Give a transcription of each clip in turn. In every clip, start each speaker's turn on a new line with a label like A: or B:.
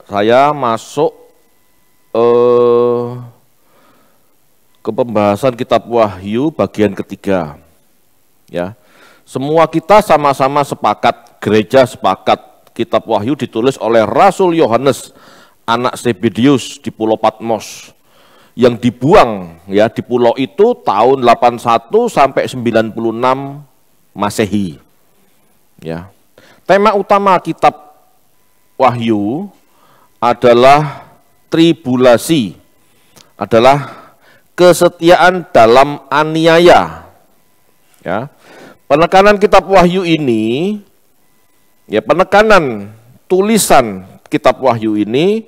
A: saya masuk ke pembahasan kitab Wahyu bagian ketiga. Ya, semua kita sama-sama sepakat, gereja sepakat, kitab Wahyu ditulis oleh Rasul Yohanes, anak Zebedeus di Pulau Patmos, yang dibuang ya di pulau itu tahun 81 sampai 96 Masehi. Ya. Tema utama kitab Wahyu adalah tribulasi, adalah kesetiaan dalam aniaya. Ya. Penekanan kitab Wahyu ini, ya, penekanan tulisan kitab Wahyu ini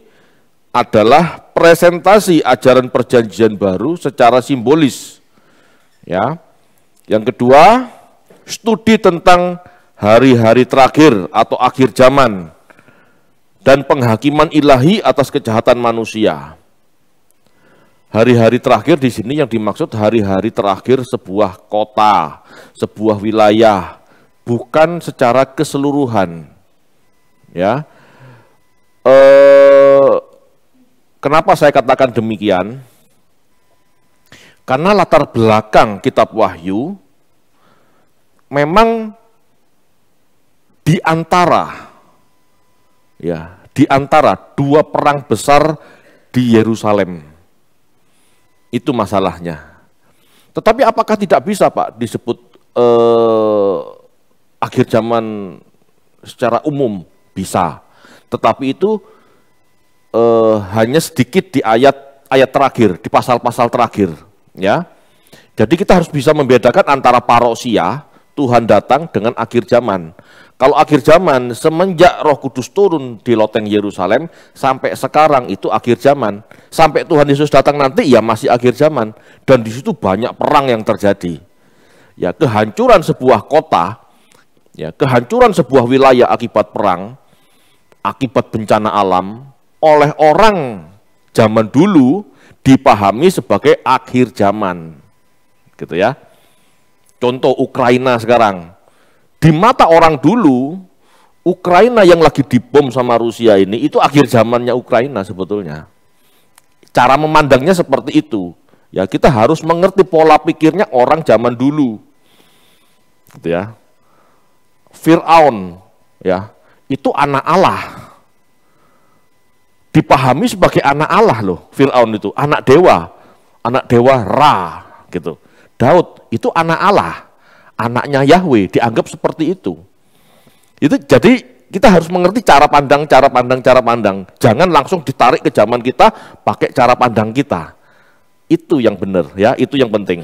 A: adalah presentasi ajaran perjanjian baru secara simbolis. Ya. Yang kedua, studi tentang hari-hari terakhir atau akhir zaman dan penghakiman ilahi atas kejahatan manusia. Hari-hari terakhir di sini yang dimaksud hari-hari terakhir sebuah kota, sebuah wilayah, bukan secara keseluruhan. Ya. Kenapa saya katakan demikian? Karena latar belakang kitab Wahyu memang di antara dua perang besar di Yerusalem. Itu masalahnya. Tetapi apakah tidak bisa, Pak, disebut akhir zaman secara umum? Bisa. Tetapi itu hanya sedikit di ayat terakhir, di pasal-pasal terakhir, ya. Jadi kita harus bisa membedakan antara parousia, Tuhan datang, dengan akhir zaman. Kalau akhir zaman semenjak Roh Kudus turun di loteng Yerusalem sampai sekarang itu akhir zaman. Sampai Tuhan Yesus datang nanti ya masih akhir zaman, dan di situ banyak perang yang terjadi. Ya, kehancuran sebuah kota, ya, kehancuran sebuah wilayah akibat perang, akibat bencana alam, oleh orang zaman dulu dipahami sebagai akhir zaman, gitu ya. Contoh Ukraina sekarang, di mata orang dulu, Ukraina yang lagi dibom sama Rusia ini itu akhir zamannya Ukraina sebetulnya. Cara memandangnya seperti itu. Ya, kita harus mengerti pola pikirnya orang zaman dulu, gitu ya. Fir'aun, ya, itu anak Allah. Dipahami sebagai anak Allah loh, Fir'aun itu, anak dewa Ra, gitu. Daud itu anak Allah, anaknya Yahweh, dianggap seperti itu. Itu jadi kita harus mengerti cara pandang. Jangan langsung ditarik ke zaman kita pakai cara pandang kita. Itu yang benar, ya, itu yang penting.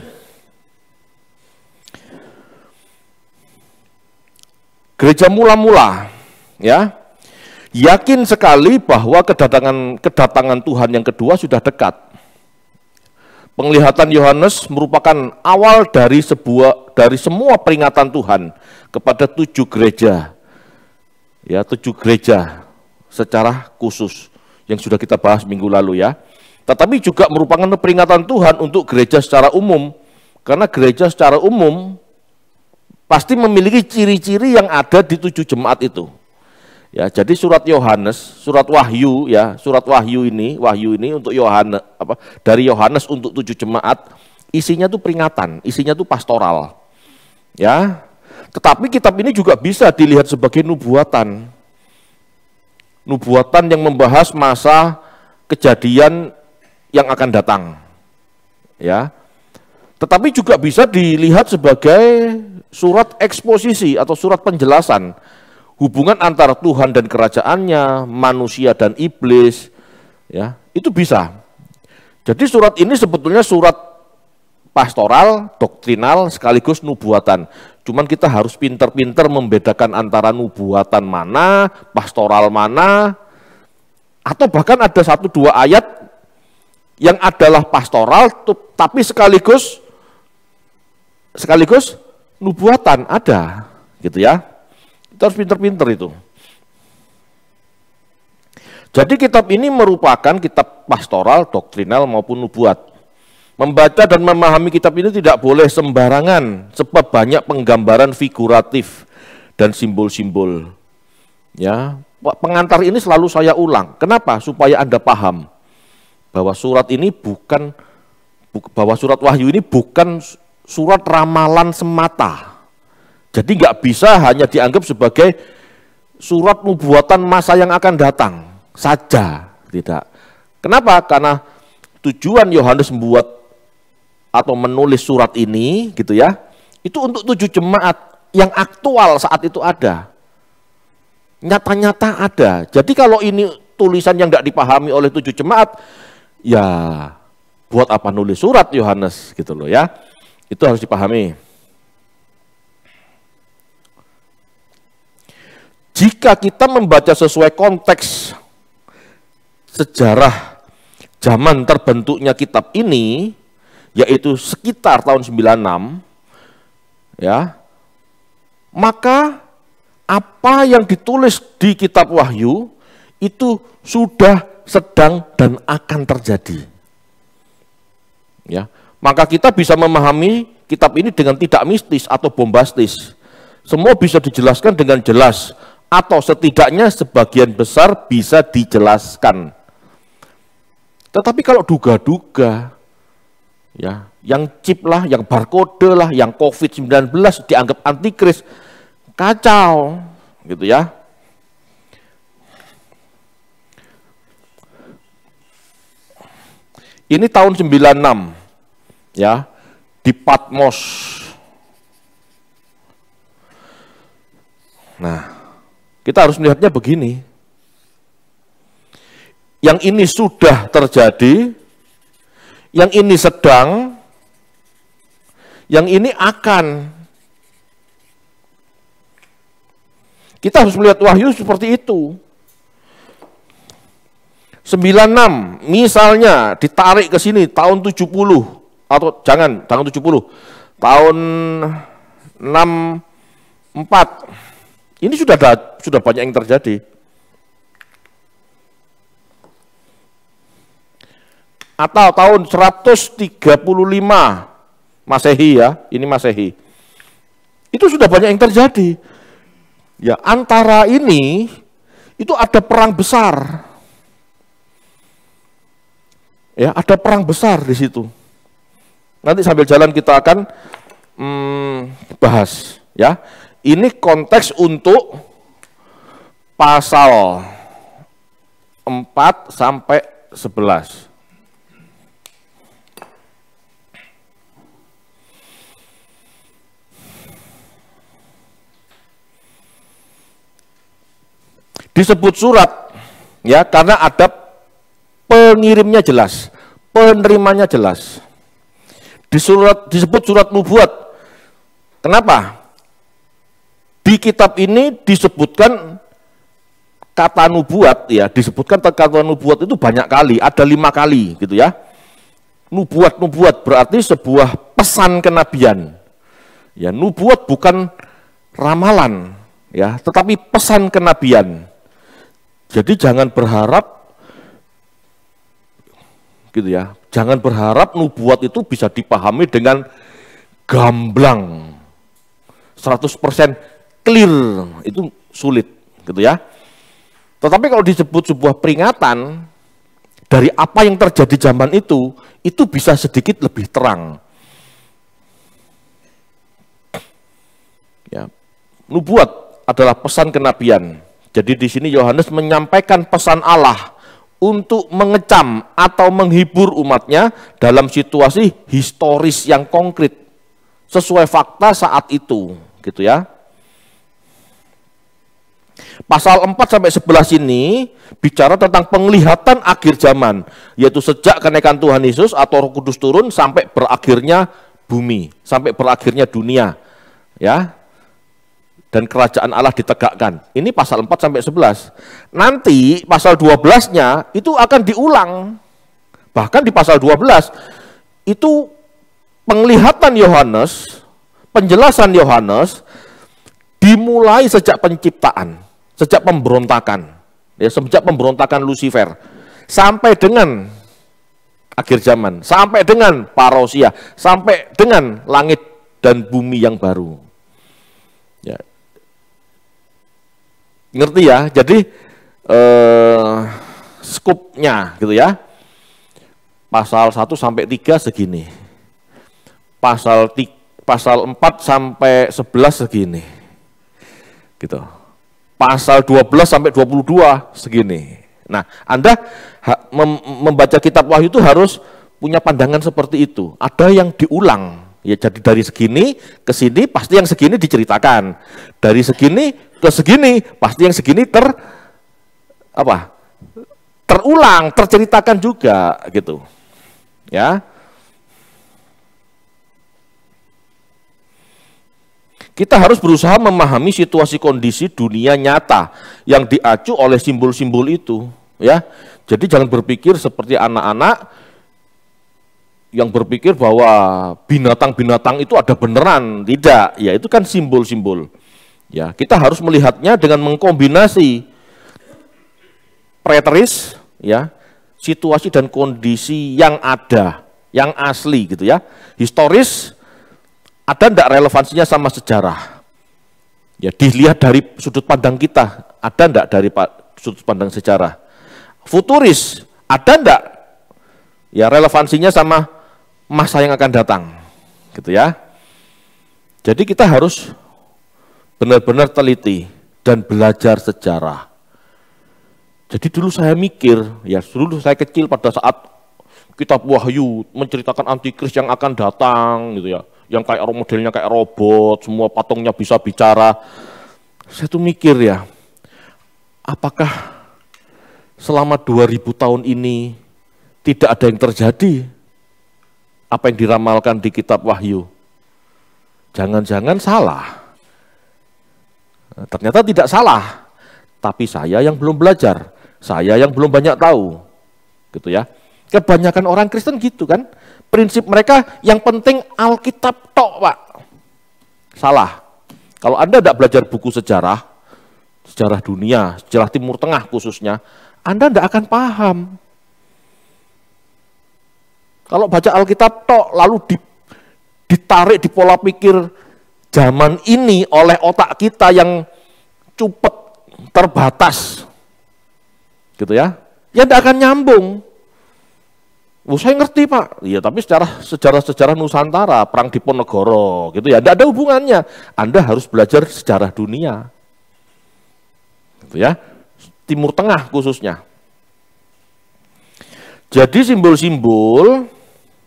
A: Gereja mula-mula, ya, yakin sekali bahwa kedatangan Tuhan yang kedua sudah dekat. Penglihatan Yohanes merupakan awal dari semua peringatan Tuhan kepada 7 gereja. Ya, 7 gereja secara khusus yang sudah kita bahas minggu lalu, ya. Tetapi juga merupakan peringatan Tuhan untuk gereja secara umum, karena gereja secara umum pasti memiliki ciri-ciri yang ada di 7 jemaat itu. Ya, jadi surat Wahyu ini untuk Yohanes, dari Yohanes untuk 7 jemaat, isinya tuh peringatan, isinya tuh pastoral. Ya. Tetapi kitab ini juga bisa dilihat sebagai nubuatan. Nubuatan yang membahas masa kejadian yang akan datang. Ya. Tetapi juga bisa dilihat sebagai surat eksposisi atau surat penjelasan hubungan antara Tuhan dan kerajaannya, manusia dan iblis, ya, itu bisa. Jadi surat ini sebetulnya surat pastoral, doktrinal, sekaligus nubuatan. Cuman kita harus pinter-pinter membedakan antara nubuatan mana, pastoral mana, atau bahkan ada 1-2 ayat yang adalah pastoral, tapi sekaligus nubuatan ada, gitu ya. Kita harus pinter-pinter itu. Jadi kitab ini merupakan kitab pastoral, doktrinal maupun nubuat. Membaca dan memahami kitab ini tidak boleh sembarangan, sebab banyak penggambaran figuratif dan simbol-simbol. Ya, pengantar ini selalu saya ulang. Kenapa? Supaya Anda paham bahwa surat ini bahwa surat Wahyu ini bukan surat ramalan semata. Jadi nggak bisa hanya dianggap sebagai surat nubuatan masa yang akan datang saja, tidak. Kenapa? Karena tujuan Yohanes membuat atau menulis surat ini, gitu ya, itu untuk 7 jemaat yang aktual saat itu ada. Nyata-nyata ada. Jadi kalau ini tulisan yang nggak dipahami oleh 7 jemaat, ya buat apa nulis surat Yohanes, gitu loh ya. Itu harus dipahami. Jika kita membaca sesuai konteks sejarah zaman terbentuknya kitab ini, yaitu sekitar tahun 96, ya, maka apa yang ditulis di kitab Wahyu itu sudah, sedang, dan akan terjadi. Ya, maka kita bisa memahami kitab ini dengan tidak mistis atau bombastis. Semua bisa dijelaskan dengan jelas, atau setidaknya sebagian besar bisa dijelaskan. Tetapi kalau duga-duga, ya, yang chip lah, yang barcode lah, yang COVID-19 dianggap antikris, kacau, gitu ya. Ini tahun 96, ya, di Patmos. Nah, kita harus melihatnya begini. Yang ini sudah terjadi, yang ini sedang, yang ini akan. Kita harus melihat Wahyu seperti itu. 96, misalnya ditarik ke sini tahun 70, atau jangan 70, tahun 64. Ini sudah banyak yang terjadi. Atau tahun 135 Masehi, ya, ini Masehi. Itu sudah banyak yang terjadi. Ya, antara ini itu ada perang besar. Ya, ada perang besar di situ. Nanti sambil jalan kita akan bahas, ya. Ini konteks untuk pasal 4 sampai 11. Disebut surat, ya, karena ada pengirimnya jelas, penerimanya jelas. Disebut surat nubuat. Kenapa? Di kitab ini disebutkan kata nubuat, ya, disebutkan kata nubuat itu banyak kali, ada 5 kali, gitu ya. Nubuat berarti sebuah pesan kenabian. Ya, nubuat bukan ramalan, ya, tetapi pesan kenabian. Jadi jangan berharap, gitu ya, jangan berharap nubuat itu bisa dipahami dengan gamblang, 100% clear, itu sulit, gitu ya. Tetapi kalau disebut sebuah peringatan dari apa yang terjadi zaman itu bisa sedikit lebih terang. Ya, nubuat adalah pesan kenabian. Jadi di sini Yohanes menyampaikan pesan Allah untuk mengecam atau menghibur umatnya dalam situasi historis yang konkret sesuai fakta saat itu, gitu ya. Pasal 4 sampai 11 ini bicara tentang penglihatan akhir zaman, yaitu sejak kenaikan Tuhan Yesus atau Roh Kudus turun sampai berakhirnya bumi, sampai berakhirnya dunia, ya. Dan kerajaan Allah ditegakkan. Ini pasal 4 sampai 11. Nanti pasal 12-nya itu akan diulang. Bahkan di pasal 12 itu penglihatan Yohanes, penjelasan Yohanes dimulai sejak penciptaan, sejak pemberontakan, ya, sejak pemberontakan Lucifer sampai dengan akhir zaman, sampai dengan parousia, sampai dengan langit dan bumi yang baru. Ya. Ngerti ya? Jadi skupnya gitu ya. Pasal 1 sampai 3 segini. Pasal 4 sampai 11 segini. Gitu. Pasal 12 sampai 22 segini. Nah, Anda membaca kitab Wahyu itu harus punya pandangan seperti itu. Ada yang diulang. Ya, jadi dari segini ke sini pasti yang segini diceritakan. Dari segini ke segini pasti yang segini terulang, terceritakan juga gitu. Ya. Kita harus berusaha memahami situasi kondisi dunia nyata yang diacu oleh simbol-simbol itu, ya. Jadi jangan berpikir seperti anak-anak yang berpikir bahwa binatang-binatang itu ada beneran, tidak. Ya, itu kan simbol-simbol. Ya, kita harus melihatnya dengan mengkombinasi preteris, ya, situasi dan kondisi yang ada, yang asli gitu ya. Historis ada enggak relevansinya sama sejarah? Ya, dilihat dari sudut pandang kita, ada enggak dari sudut pandang sejarah? Futuris, ada enggak ya relevansinya sama masa yang akan datang? Gitu ya. Jadi kita harus benar-benar teliti dan belajar sejarah. Jadi dulu saya mikir, ya dulu saya kecil pada saat kitab Wahyu menceritakan antikris yang akan datang gitu ya, yang kayak modelnya kayak robot, semua patungnya bisa bicara. Saya tuh mikir ya, apakah selama 2000 tahun ini tidak ada yang terjadi apa yang diramalkan di kitab Wahyu? Jangan-jangan salah. Ternyata tidak salah, tapi saya yang belum belajar, saya yang belum banyak tahu, gitu ya. Kebanyakan orang Kristen gitu kan, prinsip mereka yang penting Alkitab tok, Pak. Salah. Kalau Anda tidak belajar buku sejarah, sejarah dunia, sejarah Timur Tengah khususnya, Anda tidak akan paham. Kalau baca Alkitab tok, lalu ditarik di pola pikir zaman ini oleh otak kita yang cupet, terbatas, gitu ya, ya tidak akan nyambung. Saya ngerti Pak, iya tapi sejarah Nusantara, Perang Diponegoro, gitu ya, tidak ada hubungannya. Anda harus belajar sejarah dunia, gitu ya, Timur Tengah khususnya. Jadi simbol-simbol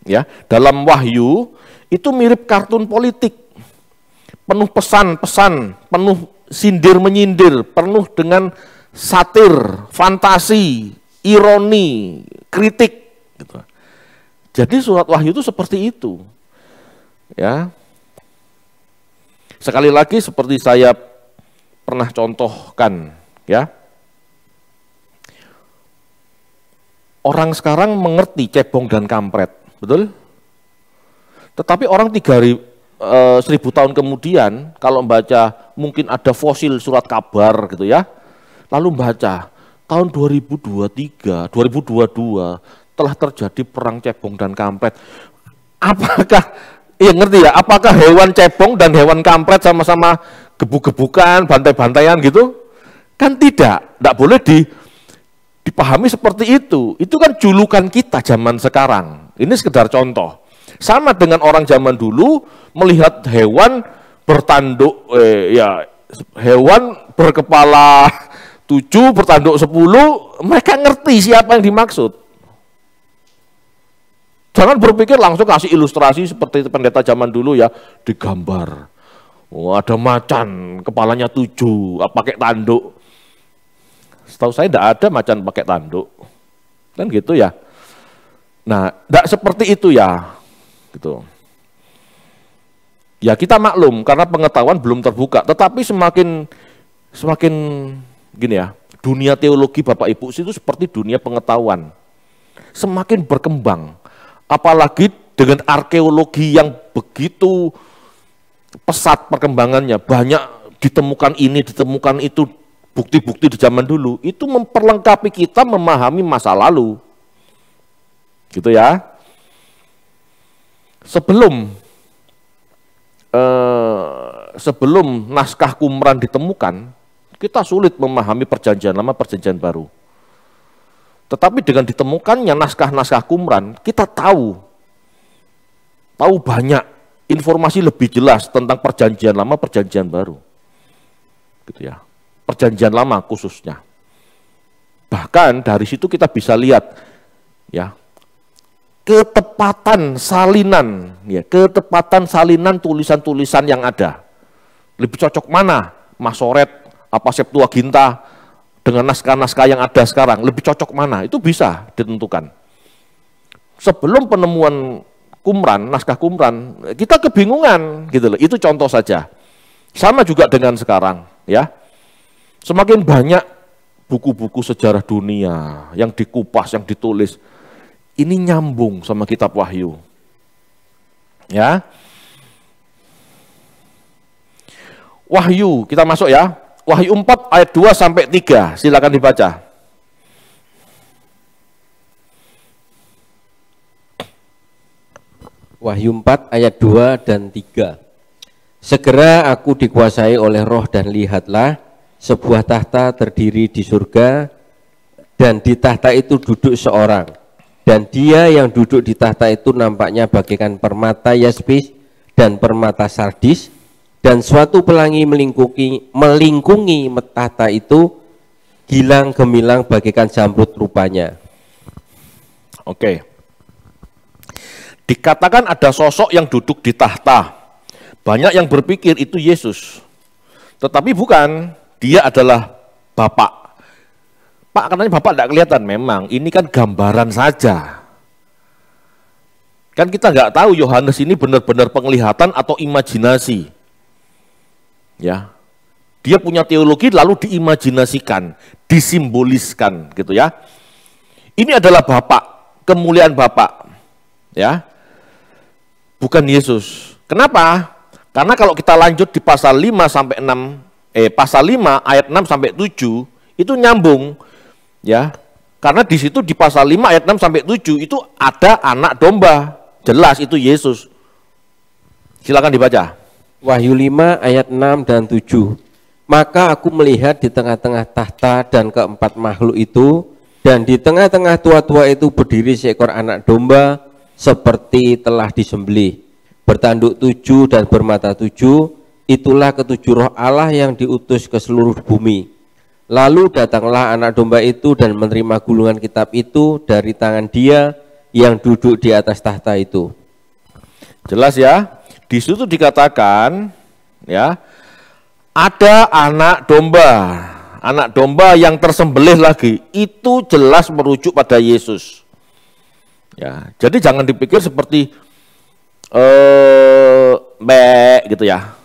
A: ya dalam Wahyu itu mirip kartun politik, penuh pesan-pesan, penuh sindir-menyindir, penuh dengan satir, fantasi, ironi, kritik. Gitu. Jadi surat Wahyu itu seperti itu. Ya. Sekali lagi seperti saya pernah contohkan, ya. Orang sekarang mengerti cebong dan kampret, betul? Tetapi orang 1000 tahun kemudian, kalau membaca mungkin ada fosil surat kabar gitu ya, lalu membaca tahun 2023, 2022 telah terjadi perang cebong dan kampret. Apakah, ya ngerti ya, apakah hewan cebong dan hewan kampret sama-sama gebuk-gebukan, bantai-bantaian gitu? Kan tidak boleh dipahami seperti itu. Itu kan julukan kita zaman sekarang. Ini sekedar contoh. Sama dengan orang zaman dulu melihat hewan bertanduk, hewan berkepala 7, bertanduk 10, mereka ngerti siapa yang dimaksud. Jangan berpikir langsung kasih ilustrasi seperti pendeta zaman dulu ya, digambar. Oh, ada macan, kepalanya 7, pakai tanduk. Setahu saya tidak ada macan pakai tanduk. Kan gitu ya. Nah, tidak seperti itu ya. Gitu. Ya kita maklum karena pengetahuan belum terbuka, tetapi semakin gini ya, dunia teologi Bapak Ibu itu seperti dunia pengetahuan. Semakin berkembang, apalagi dengan arkeologi yang begitu pesat perkembangannya, banyak ditemukan ini, ditemukan itu, bukti-bukti di zaman dulu, itu memperlengkapi kita memahami masa lalu. Gitu ya. Sebelum naskah Qumran ditemukan, Kita sulit memahami perjanjian lama, perjanjian baru. Tetapi dengan ditemukannya naskah-naskah Qumran, kita tahu banyak informasi lebih jelas tentang perjanjian lama, perjanjian baru. Gitu ya. Perjanjian lama khususnya. Bahkan dari situ kita bisa lihat ya, ketepatan salinan tulisan-tulisan yang ada. Lebih cocok mana? Masoret, apa Septuaginta dengan naskah-naskah yang ada sekarang, lebih cocok mana? Itu bisa ditentukan. Sebelum penemuan Qumran, naskah Qumran, kita kebingungan gitu loh. Itu contoh saja. Sama juga dengan sekarang, ya. Semakin banyak buku-buku sejarah dunia yang dikupas, yang ditulis, ini nyambung sama kitab Wahyu. Ya. Wahyu, kita masuk ya. Wahyu 4 ayat 2 sampai 3, silakan dibaca.
B: Wahyu 4 ayat 2 dan 3. Segera aku dikuasai oleh roh dan lihatlah sebuah tahta terdiri di surga dan di tahta itu duduk seorang. Dan dia yang duduk di tahta itu nampaknya bagaikan permata yaspis dan permata sardis. Dan suatu pelangi melingkungi tahta itu, gilang gemilang bagaikan jamrud rupanya.
A: Oke. Dikatakan ada sosok yang duduk di tahta. Banyak yang berpikir itu Yesus. Tetapi bukan, dia adalah Bapak. Pak, katanya Bapak tidak kelihatan. Memang, ini kan gambaran saja. Kan kita nggak tahu Yohanes ini benar-benar penglihatan atau imajinasi. Ya, dia punya teologi lalu diimajinasikan, disimboliskan gitu ya. Ini adalah Bapak, kemuliaan Bapak, ya, bukan Yesus. Kenapa? Karena kalau kita lanjut di pasal 5 sampai 6, pasal 5 ayat 6 sampai 7 itu nyambung, ya. Karena di situ di pasal 5 ayat 6 sampai 7 itu ada anak domba, jelas itu Yesus. Silakan dibaca.
B: Wahyu 5 ayat 6 dan 7. Maka aku melihat di tengah-tengah tahta dan keempat makhluk itu, dan di tengah-tengah tua-tua itu berdiri seekor anak domba seperti telah disembelih, bertanduk 7 dan bermata 7. Itulah ketujuh roh Allah yang diutus ke seluruh bumi. Lalu datanglah anak domba itu dan menerima gulungan kitab itu dari tangan dia yang duduk di atas tahta itu.
A: Jelas ya? Di situ dikatakan ya, ada anak domba yang tersembelih lagi, itu jelas merujuk pada Yesus. Ya, jadi jangan dipikir seperti gitu ya.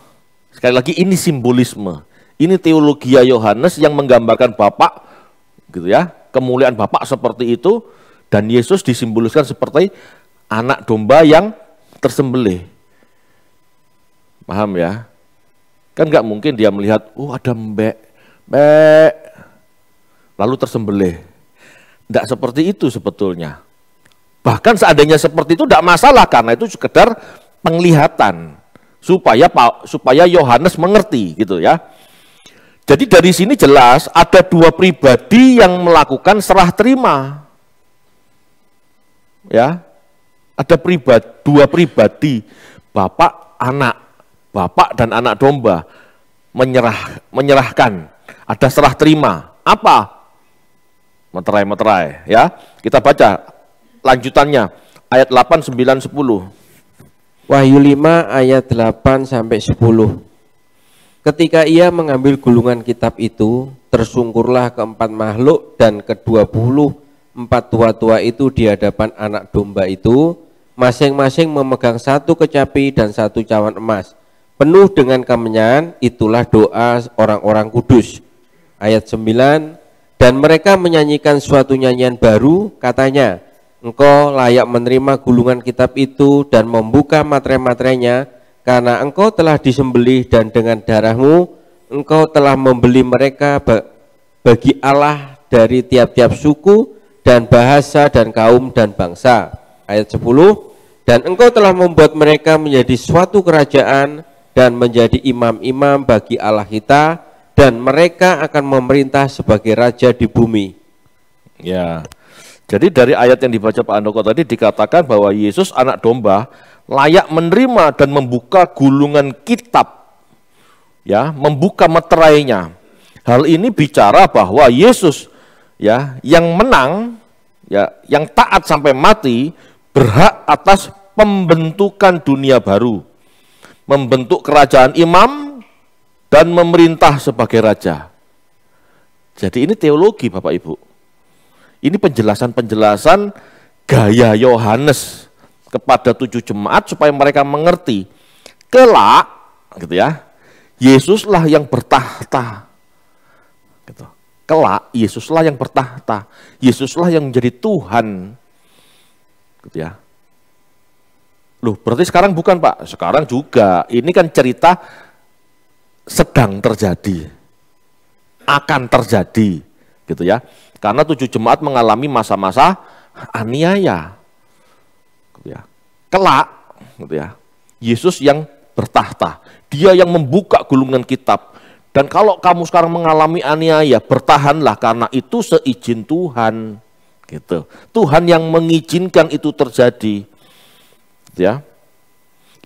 A: Sekali lagi ini simbolisme, ini teologi Yohanes yang menggambarkan Bapak gitu ya, kemuliaan Bapak seperti itu, dan Yesus disimboliskan seperti anak domba yang tersembelih. Paham ya? Kan nggak mungkin dia melihat, ada mbek, lalu tersembelih. Tidak seperti itu sebetulnya. Bahkan seandainya seperti itu tidak masalah, karena itu sekedar penglihatan supaya Yohanes mengerti gitu ya. Jadi dari sini jelas ada dua pribadi yang melakukan serah terima. Ya. Ada dua pribadi, Bapak, Anak. Bapak dan anak domba menyerahkan, ada serah terima. Apa? Meterai, ya. Kita baca lanjutannya ayat 8, 9, 10.
B: Wahyu 5 ayat 8 sampai 10. Ketika ia mengambil gulungan kitab itu, tersungkurlah keempat makhluk dan ke-24 tua-tua itu di hadapan anak domba itu, masing-masing memegang satu kecapi dan satu cawan emas. Penuh dengan kemenyan, itulah doa orang-orang kudus. Ayat 9, dan mereka menyanyikan suatu nyanyian baru, katanya, Engkau layak menerima gulungan kitab itu dan membuka materai-materainya, karena engkau telah disembelih dan dengan darahmu, engkau telah membeli mereka bagi Allah dari tiap-tiap suku dan bahasa dan kaum dan bangsa. Ayat 10, dan engkau telah membuat mereka menjadi suatu kerajaan dan menjadi imam-imam bagi Allah kita, dan mereka akan memerintah sebagai raja di bumi.
A: Ya, jadi dari ayat yang dibaca Pak Andoko tadi dikatakan bahwa Yesus anak domba layak menerima dan membuka gulungan kitab, ya, membuka meterainya. Hal ini bicara bahwa Yesus, ya, yang menang, ya, yang taat sampai mati, berhak atas pembentukan dunia baru, membentuk kerajaan imam dan memerintah sebagai raja. Jadi ini teologi Bapak Ibu. Ini penjelasan-penjelasan gaya Yohanes kepada 7 jemaat supaya mereka mengerti kelak, gitu ya, Yesuslah yang bertahta, gitu. Kelak Yesuslah yang bertahta, Yesuslah yang menjadi Tuhan, gitu ya. Loh, berarti sekarang bukan Pak? Sekarang juga. Ini kan cerita sedang terjadi, akan terjadi, gitu ya. Karena 7 jemaat mengalami masa-masa aniaya, gitu ya. Kelak, gitu ya, Yesus yang bertahta, Dia yang membuka gulungan kitab. Dan kalau kamu sekarang mengalami aniaya, bertahanlah karena itu seizin Tuhan, gitu. Tuhan yang mengizinkan itu terjadi, gitu ya.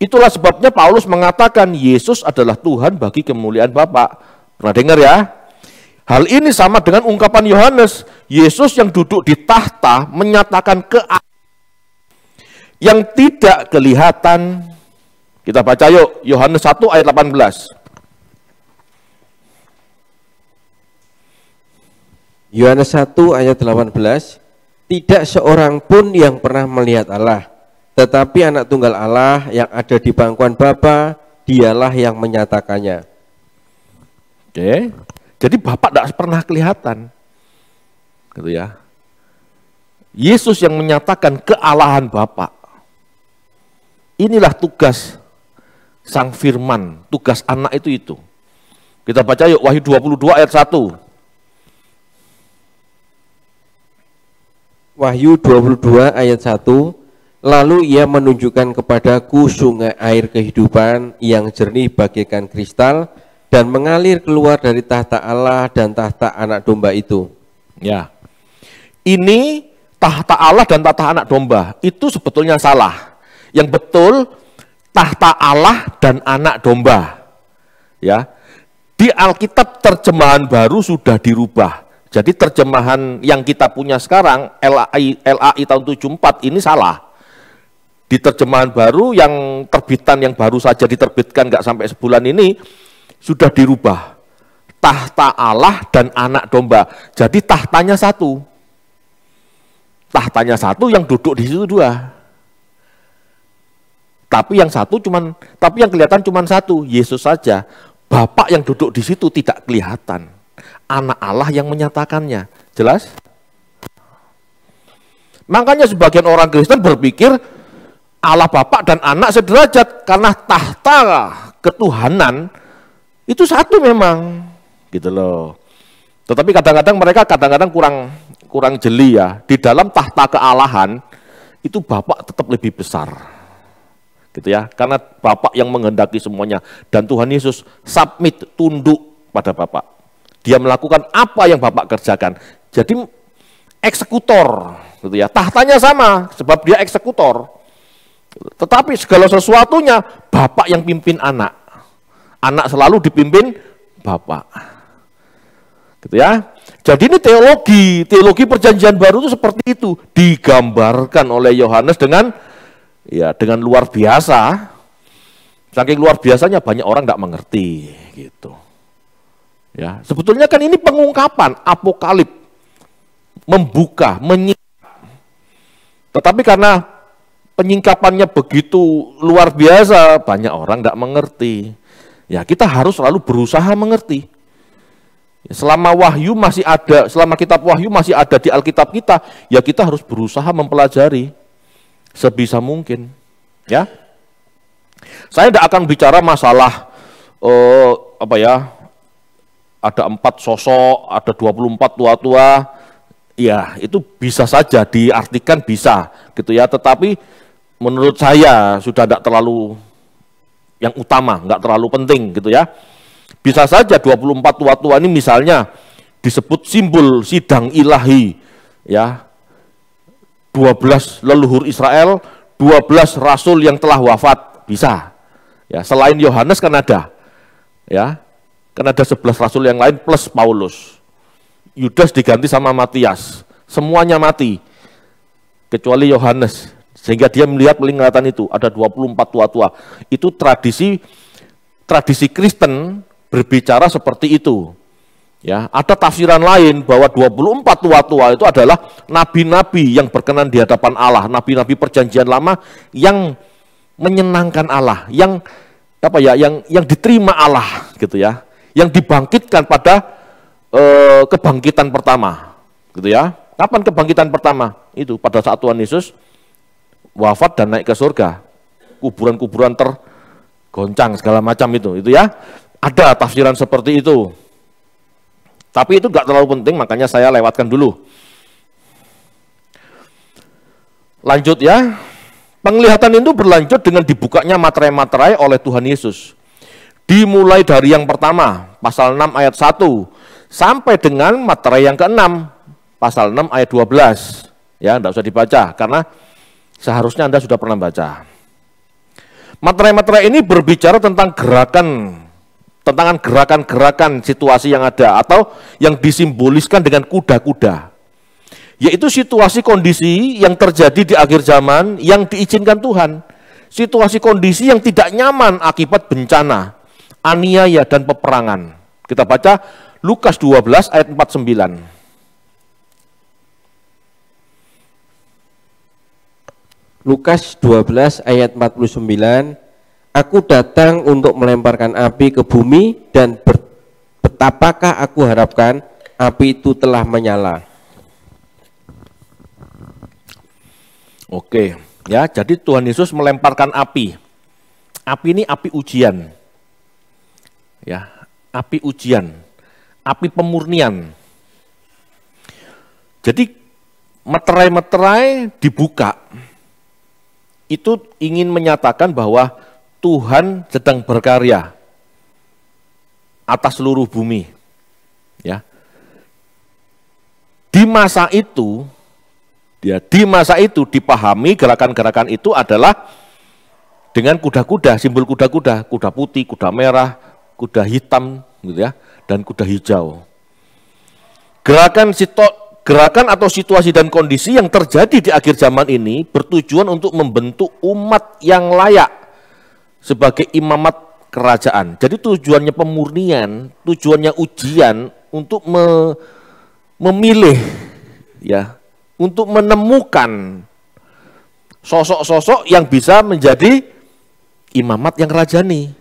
A: Itulah sebabnya Paulus mengatakan Yesus adalah Tuhan bagi kemuliaan Bapa. Pernah dengar ya? Hal ini sama dengan ungkapan Yohanes, Yesus yang duduk di tahta menyatakan yang tidak kelihatan. Kita baca yuk, Yohanes 1 ayat 18.
B: Yohanes 1 ayat 18, tidak seorang pun yang pernah melihat Allah, tetapi anak tunggal Allah yang ada di pangkuan Bapa, dialah yang menyatakannya.
A: Oke. Jadi Bapak tidak pernah kelihatan, gitu ya. Yesus yang menyatakan kealahan Bapa. Inilah tugas Sang Firman, tugas anak itu. Kita baca yuk Wahyu 22 ayat 1.
B: Wahyu 22 ayat 1, lalu ia menunjukkan kepadaku sungai air kehidupan yang jernih bagaikan kristal, dan mengalir keluar dari tahta Allah dan tahta anak domba itu.
A: Ya, ini tahta Allah dan tahta anak domba itu sebetulnya salah. Yang betul tahta Allah dan anak domba. Ya, di Alkitab terjemahan baru sudah dirubah. Jadi terjemahan yang kita punya sekarang LAI tahun 74 ini salah. Di terjemahan baru yang terbitan yang baru saja diterbitkan nggak sampai sebulan ini sudah dirubah, tahta Allah dan anak domba. Jadi tahtanya satu, yang duduk di situ 2. Tapi yang kelihatan cuma satu, Yesus saja. Bapak yang duduk di situ tidak kelihatan, anak Allah yang menyatakannya. Jelas? Makanya sebagian orang Kristen berpikir Allah Bapa dan anak sederajat karena tahta ketuhanan itu satu memang, gitu loh. Tetapi kadang-kadang mereka kurang jeli ya. Di dalam tahta kealahan itu Bapa tetap lebih besar, gitu ya. Karena Bapa yang menghendaki semuanya dan Tuhan Yesus submit, tunduk pada Bapa. Dia melakukan apa yang Bapa kerjakan. Jadi eksekutor, gitu ya. Tahtanya sama sebab dia eksekutor. Tetapi segala sesuatunya Bapa yang pimpin anak. Anak selalu dipimpin Bapak, gitu ya. Jadi ini teologi perjanjian baru itu seperti itu, digambarkan oleh Yohanes dengan luar biasa. Saking luar biasanya banyak orang tidak mengerti, gitu. Ya, sebetulnya kan ini pengungkapan apokalip, membuka, menyingkap. Tetapi karena penyingkapannya begitu luar biasa, banyak orang tidak mengerti. Ya, kita harus selalu berusaha mengerti. Selama wahyu masih ada, selama kitab wahyu masih ada di Alkitab kita, ya kita harus berusaha mempelajari sebisa mungkin. Ya, saya tidak akan bicara masalah ada 4 sosok, ada 24 tua-tua. Ya, itu bisa saja diartikan bisa, gitu ya. Tetapi menurut saya sudah tidak terlalu yang utama, nggak terlalu penting, gitu ya. Bisa saja 24 tua-tua ini misalnya disebut simbol sidang ilahi, ya. 12 leluhur Israel, 12 rasul yang telah wafat, bisa. Ya, selain Yohanes kan ada. Ya. Kan ada 11 rasul yang lain plus Paulus. Yudas diganti sama Matias. Semuanya mati. Kecuali Yohanes. Sehingga dia melihat penglihatan itu, ada 24 tua-tua. Itu tradisi Kristen berbicara seperti itu. Ya, ada tafsiran lain bahwa 24 tua-tua itu adalah nabi-nabi yang berkenan di hadapan Allah, nabi-nabi perjanjian lama yang menyenangkan Allah, yang diterima Allah gitu ya, yang dibangkitkan pada kebangkitan pertama gitu ya. Kapan kebangkitan pertama? Itu pada saat Tuhan Yesus wafat dan naik ke surga. Kuburan-kuburan tergoncang segala macam itu ya. Ada tafsiran seperti itu. Tapi itu nggak terlalu penting, makanya saya lewatkan dulu. Lanjut ya. Penglihatan itu berlanjut dengan dibukanya materai-materai oleh Tuhan Yesus. Dimulai dari yang pertama, pasal 6 ayat 1, sampai dengan materai yang ke-6, pasal 6 ayat 12. Ya, enggak usah dibaca, karena seharusnya Anda sudah pernah baca. Materai-materai ini berbicara tentang gerakan-gerakan situasi yang ada, atau yang disimboliskan dengan kuda-kuda. Yaitu situasi kondisi yang terjadi di akhir zaman yang diizinkan Tuhan. Situasi kondisi yang tidak nyaman akibat bencana, aniaya dan peperangan. Kita baca Lukas 12 ayat 49.
B: Lukas 12 ayat 49, aku datang untuk melemparkan api ke bumi dan betapakah aku harapkan api itu telah menyala.
A: Oke, ya, jadi Tuhan Yesus melemparkan api. Api ini api ujian. Ya, api ujian, api pemurnian. Jadi materai-materai dibuka. Itu ingin menyatakan bahwa Tuhan sedang berkarya atas seluruh bumi. Ya. Di masa itu dipahami gerakan-gerakan itu adalah dengan kuda-kuda, simbol kuda-kuda, kuda putih, kuda merah, kuda hitam gitu ya, dan kuda hijau. Gerakan atau situasi dan kondisi yang terjadi di akhir zaman ini bertujuan untuk membentuk umat yang layak sebagai imamat kerajaan. Jadi tujuannya pemurnian, tujuannya ujian untuk memilih ya, untuk menemukan sosok-sosok yang bisa menjadi imamat yang rajani,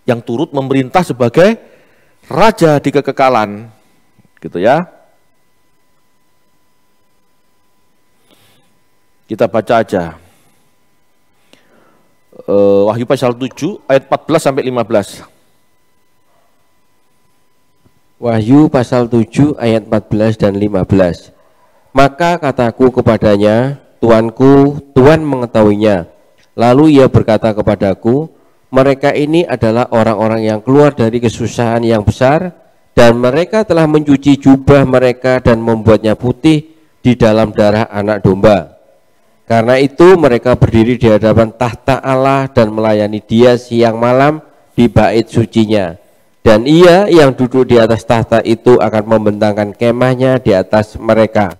A: yang turut memerintah sebagai raja di kekekalan, gitu ya. Kita baca aja. Wahyu pasal 7 ayat 14 sampai 15.
B: Wahyu pasal 7 ayat 14 dan 15. Maka kataku kepadanya, Tuanku, Tuhan mengetahuinya. Lalu ia berkata kepadaku, mereka ini adalah orang-orang yang keluar dari kesusahan yang besar, dan mereka telah mencuci jubah mereka dan membuatnya putih di dalam darah anak domba. Karena itu mereka berdiri di hadapan tahta Allah dan melayani Dia siang malam di bait sucinya. Dan Ia yang duduk di atas tahta itu akan membentangkan kemahnya di atas mereka.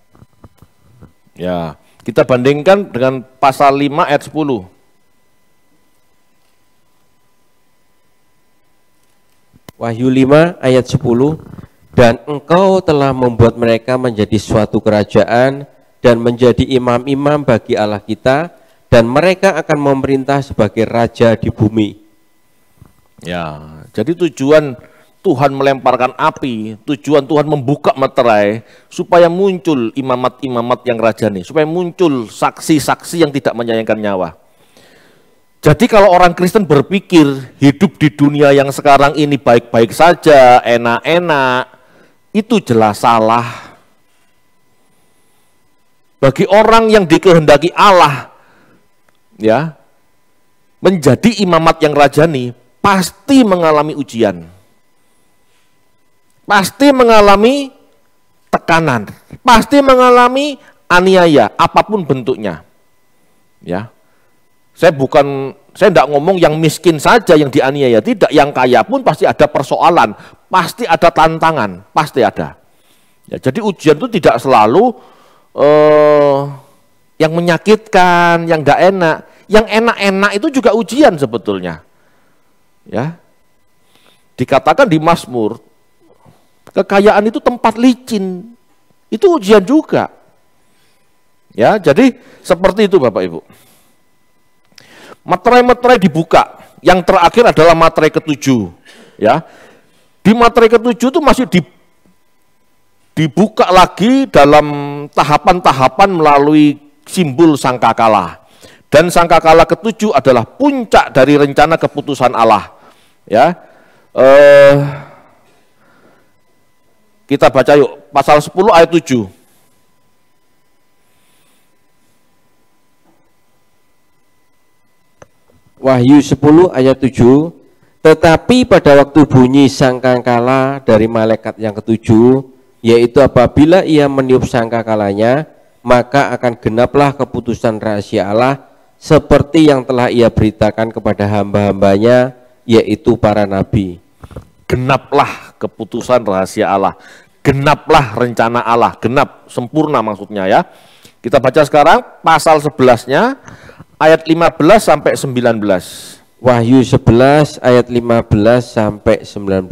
A: Ya, kita bandingkan dengan pasal 5 ayat 10.
B: Wahyu 5 ayat 10, dan engkau telah membuat mereka menjadi suatu kerajaan dan menjadi imam-imam bagi Allah kita, dan mereka akan memerintah sebagai raja di bumi.
A: Ya, jadi tujuan Tuhan melemparkan api, tujuan Tuhan membuka materai supaya muncul imamat-imamat yang rajani, supaya muncul saksi-saksi yang tidak menyayangkan nyawa. Jadi kalau orang Kristen berpikir hidup di dunia yang sekarang ini baik-baik saja, enak-enak, itu jelas salah. Bagi orang yang dikehendaki Allah, ya, menjadi imamat yang rajani, pasti mengalami ujian. Pasti mengalami tekanan, pasti mengalami aniaya, apapun bentuknya. Ya, saya tidak ngomong yang miskin saja yang dianiaya, tidak, yang kaya pun pasti ada persoalan, pasti ada tantangan, pasti ada. Ya, jadi ujian itu tidak selalu yang menyakitkan, yang nggak enak, yang enak-enak itu juga ujian sebetulnya. Ya, dikatakan di Mazmur, kekayaan itu tempat licin, itu ujian juga. Ya, jadi seperti itu Bapak Ibu. Materai-materai dibuka. Yang terakhir adalah materai ketujuh. Ya, di materai ketujuh itu masih dibuka lagi dalam tahapan-tahapan melalui simbol sangkakala. Dan sangkakala ketujuh adalah puncak dari rencana keputusan Allah. Ya, kita baca yuk, pasal 10 ayat 7.
B: Wahyu 10 ayat 7. Tetapi pada waktu bunyi sangkakala dari malaikat yang ketujuh, yaitu apabila ia meniup sangkakalanya, maka akan genaplah keputusan rahasia Allah seperti yang telah ia beritakan kepada hamba-hambanya, yaitu para nabi.
A: Genaplah keputusan rahasia Allah, genaplah rencana Allah, genap, sempurna maksudnya ya. Kita baca sekarang pasal 11-nya ayat 15 sampai 19.
B: Wahyu 11 ayat 15 sampai 19.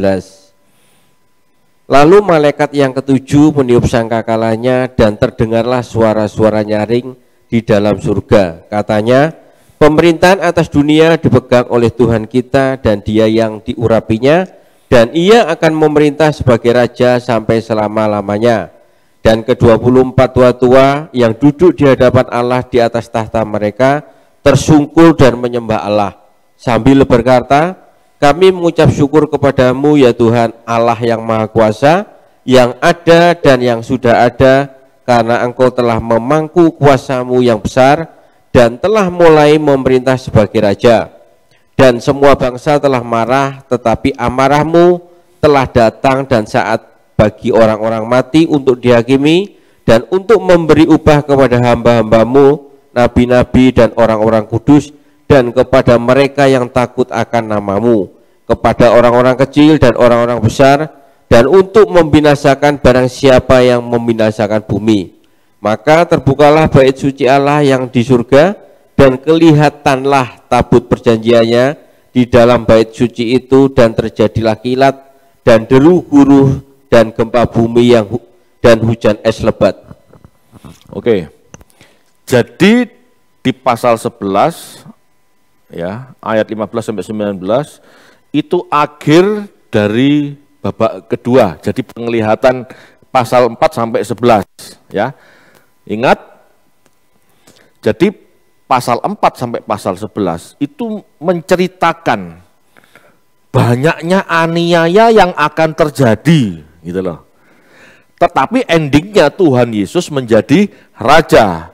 B: Lalu malaikat yang ketujuh meniup sangkakalanya dan terdengarlah suara-suara nyaring di dalam surga. Katanya, pemerintahan atas dunia dipegang oleh Tuhan kita dan Dia yang diurapinya, dan ia akan memerintah sebagai raja sampai selama-lamanya. Dan ke-24 tua-tua yang duduk di hadapan Allah di atas tahta mereka tersungkur dan menyembah Allah sambil berkata, kami mengucap syukur kepadamu ya Tuhan Allah yang Maha Kuasa, yang ada dan yang sudah ada, karena Engkau telah memangku kuasamu yang besar dan telah mulai memerintah sebagai raja. Dan semua bangsa telah marah, tetapi amarahmu telah datang dan saat bagi orang-orang mati untuk dihakimi dan untuk memberi upah kepada hamba-hambamu, nabi-nabi dan orang-orang kudus, dan kepada mereka yang takut akan namamu, kepada orang-orang kecil dan orang-orang besar, dan untuk membinasakan barang siapa yang membinasakan bumi. Maka terbukalah bait suci Allah yang di surga, dan kelihatanlah tabut perjanjiannya di dalam bait suci itu, dan terjadilah kilat dan deru guruh dan gempa bumi dan hujan es lebat.
A: Oke. Jadi di pasal 11 ya, ayat 15 sampai 19 itu akhir dari babak kedua. Jadi penglihatan pasal 4 sampai 11 ya. Ingat, jadi pasal 4 sampai pasal 11 itu menceritakan banyaknya aniaya yang akan terjadi gitu loh. Tetapi endingnya Tuhan Yesus menjadi raja.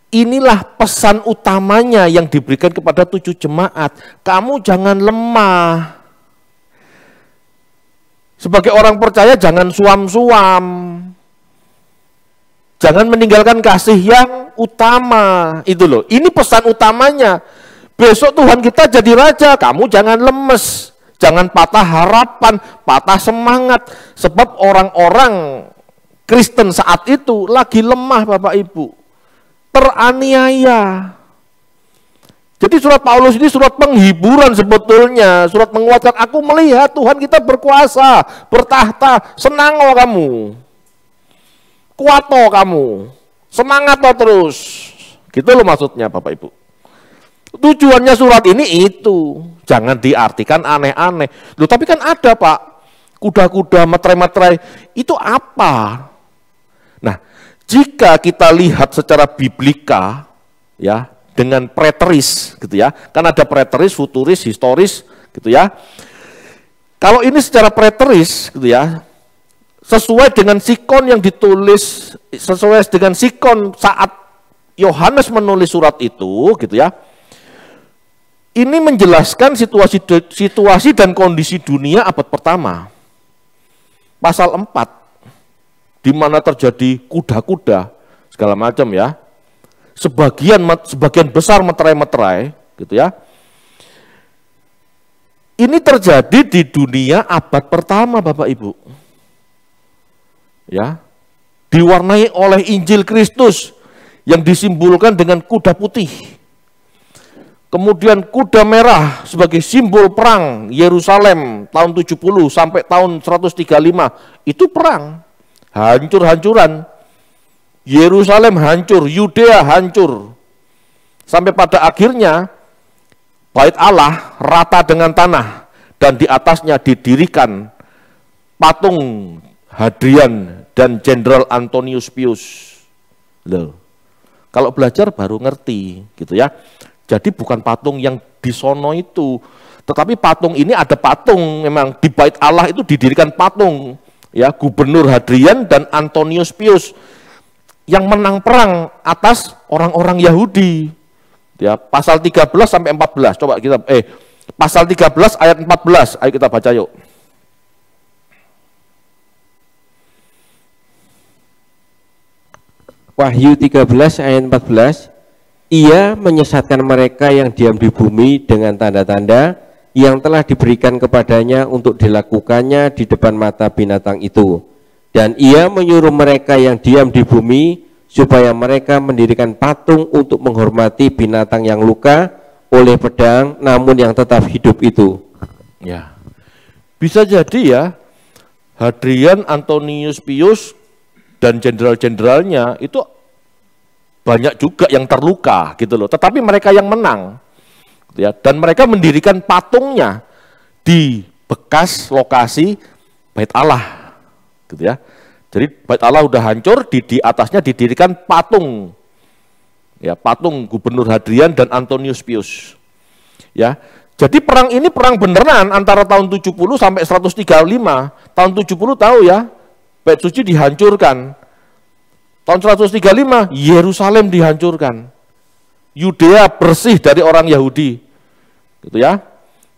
A: Inilah pesan utamanya yang diberikan kepada 7 jemaat. Kamu jangan lemah. Sebagai orang percaya jangan suam-suam. Jangan meninggalkan kasih yang utama. Itu loh, ini pesan utamanya. Besok Tuhan kita jadi raja, kamu jangan lemes. Jangan patah harapan, patah semangat. Sebab orang-orang Kristen saat itu lagi lemah Bapak Ibu. Teraniaya. Jadi surat Paulus ini surat penghiburan sebetulnya. Surat menguatkan, aku melihat Tuhan kita berkuasa, bertahta, senang kamu. Kuat kamu, semangat terus. Gitu loh maksudnya Bapak Ibu. Tujuannya surat ini itu, jangan diartikan aneh-aneh. Loh tapi kan ada Pak, kuda-kuda, materai-materai, itu apa? Nah, jika kita lihat secara biblika, ya, dengan preteris, gitu ya, kan ada preteris, futuris, historis, gitu ya. Kalau ini secara preteris, gitu ya, sesuai dengan sikon yang ditulis, sesuai dengan sikon saat Yohanes menulis surat itu, gitu ya. Ini menjelaskan situasi dan kondisi dunia abad pertama. Pasal 4, di mana terjadi kuda-kuda, segala macam ya. Sebagian besar meterai-meterai, gitu ya. Ini terjadi di dunia abad pertama, Bapak Ibu. Ya, diwarnai oleh Injil Kristus yang disimbolkan dengan kuda putih. Kemudian kuda merah sebagai simbol perang Yerusalem tahun 70 sampai tahun 135. Itu perang, hancur-hancuran. Yerusalem hancur, Yudea hancur. Sampai pada akhirnya Bait Allah rata dengan tanah dan di atasnya didirikan patung Hadrian dan Jenderal Antonius Pius. Loh, kalau belajar baru ngerti gitu ya. Jadi bukan patung yang di sono itu, tetapi patung ini ada patung memang di Bait Allah itu didirikan patung ya, Gubernur Hadrian dan Antonius Pius yang menang perang atas orang-orang Yahudi. Ya, pasal 13 sampai 14. Coba kita pasal 13 ayat 14. Ayo kita baca yuk.
B: Wahyu 13 ayat 14. Ia menyesatkan mereka yang diam di bumi dengan tanda-tanda yang telah diberikan kepadanya untuk dilakukannya di depan mata binatang itu. Dan ia menyuruh mereka yang diam di bumi supaya mereka mendirikan patung untuk menghormati binatang yang luka oleh pedang namun yang tetap hidup itu.
A: Ya, bisa jadi ya, Hadrian, Antonius Pius, dan jenderal-jenderalnya itu banyak juga yang terluka gitu loh, tetapi mereka yang menang gitu ya, dan mereka mendirikan patungnya di bekas lokasi Bait Allah gitu ya. Jadi Bait Allah udah hancur, di atasnya didirikan patung, ya, patung Gubernur Hadrian dan Antonius Pius. Ya, jadi perang ini perang beneran antara tahun 70 sampai 135. Tahun 70 tahu ya, Bait Suci dihancurkan. Tahun 135 Yerusalem dihancurkan. Yudea bersih dari orang Yahudi, gitu ya.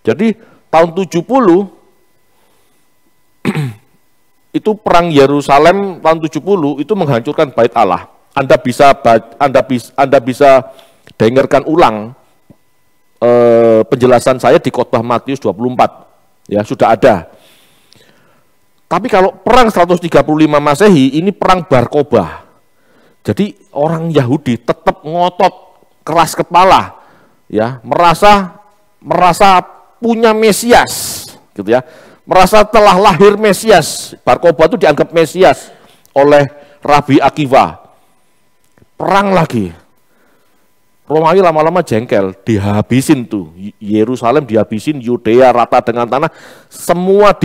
A: Jadi tahun 70 itu perang Yerusalem tahun 70 itu menghancurkan Bait Allah. Anda bisa dengarkan ulang penjelasan saya di khotbah Matius 24. Ya, sudah ada. Tapi kalau perang 135 Masehi ini perang Bar Kokhba. Jadi orang Yahudi tetap ngotot, keras kepala, ya, merasa punya Mesias, gitu ya. Merasa telah lahir Mesias. Bar Kokhba itu dianggap Mesias oleh Rabi Akiva. Perang lagi. Romawi lama-lama jengkel, dihabisin tuh. Yerusalem dihabisin, Yudea rata dengan tanah, semua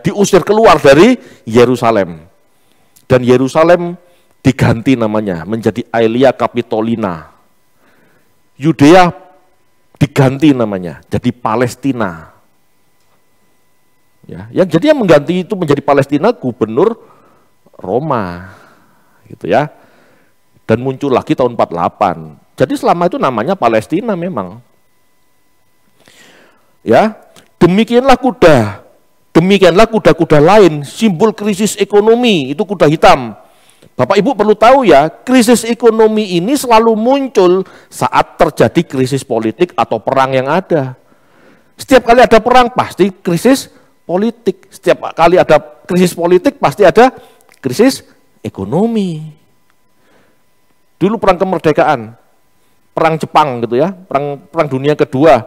A: diusir keluar dari Yerusalem. Dan Yerusalem diganti namanya menjadi Aelia Capitolina. Yudea diganti namanya jadi Palestina. Ya, yang jadi yang mengganti itu menjadi Palestina Gubernur Roma, gitu ya. Dan muncul lagi tahun 48. Jadi selama itu namanya Palestina memang. Ya, demikianlah kuda-kuda lain, simbol krisis ekonomi, itu kuda hitam. Bapak Ibu perlu tahu ya, krisis ekonomi ini selalu muncul saat terjadi krisis politik atau perang yang ada. Setiap kali ada perang pasti krisis politik, setiap kali ada krisis politik pasti ada krisis ekonomi. Dulu perang kemerdekaan, perang Jepang gitu ya, perang dunia kedua.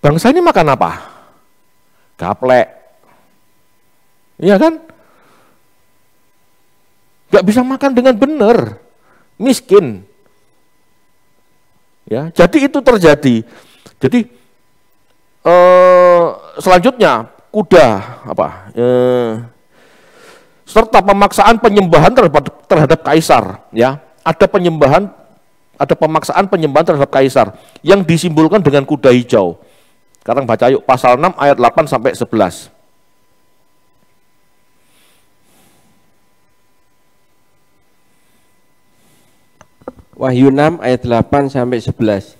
A: Bangsa ini makan apa? Gaplek. Iya kan? Gak bisa makan dengan benar, miskin. Ya, jadi itu terjadi. Jadi selanjutnya kuda serta pemaksaan penyembahan terhadap kaisar, ya. Ada pemaksaan penyembahan terhadap kaisar yang disimbolkan dengan kuda hijau. Sekarang baca yuk pasal 6 ayat 8 sampai 11.
B: Wahyu 6 ayat 8 sampai 11.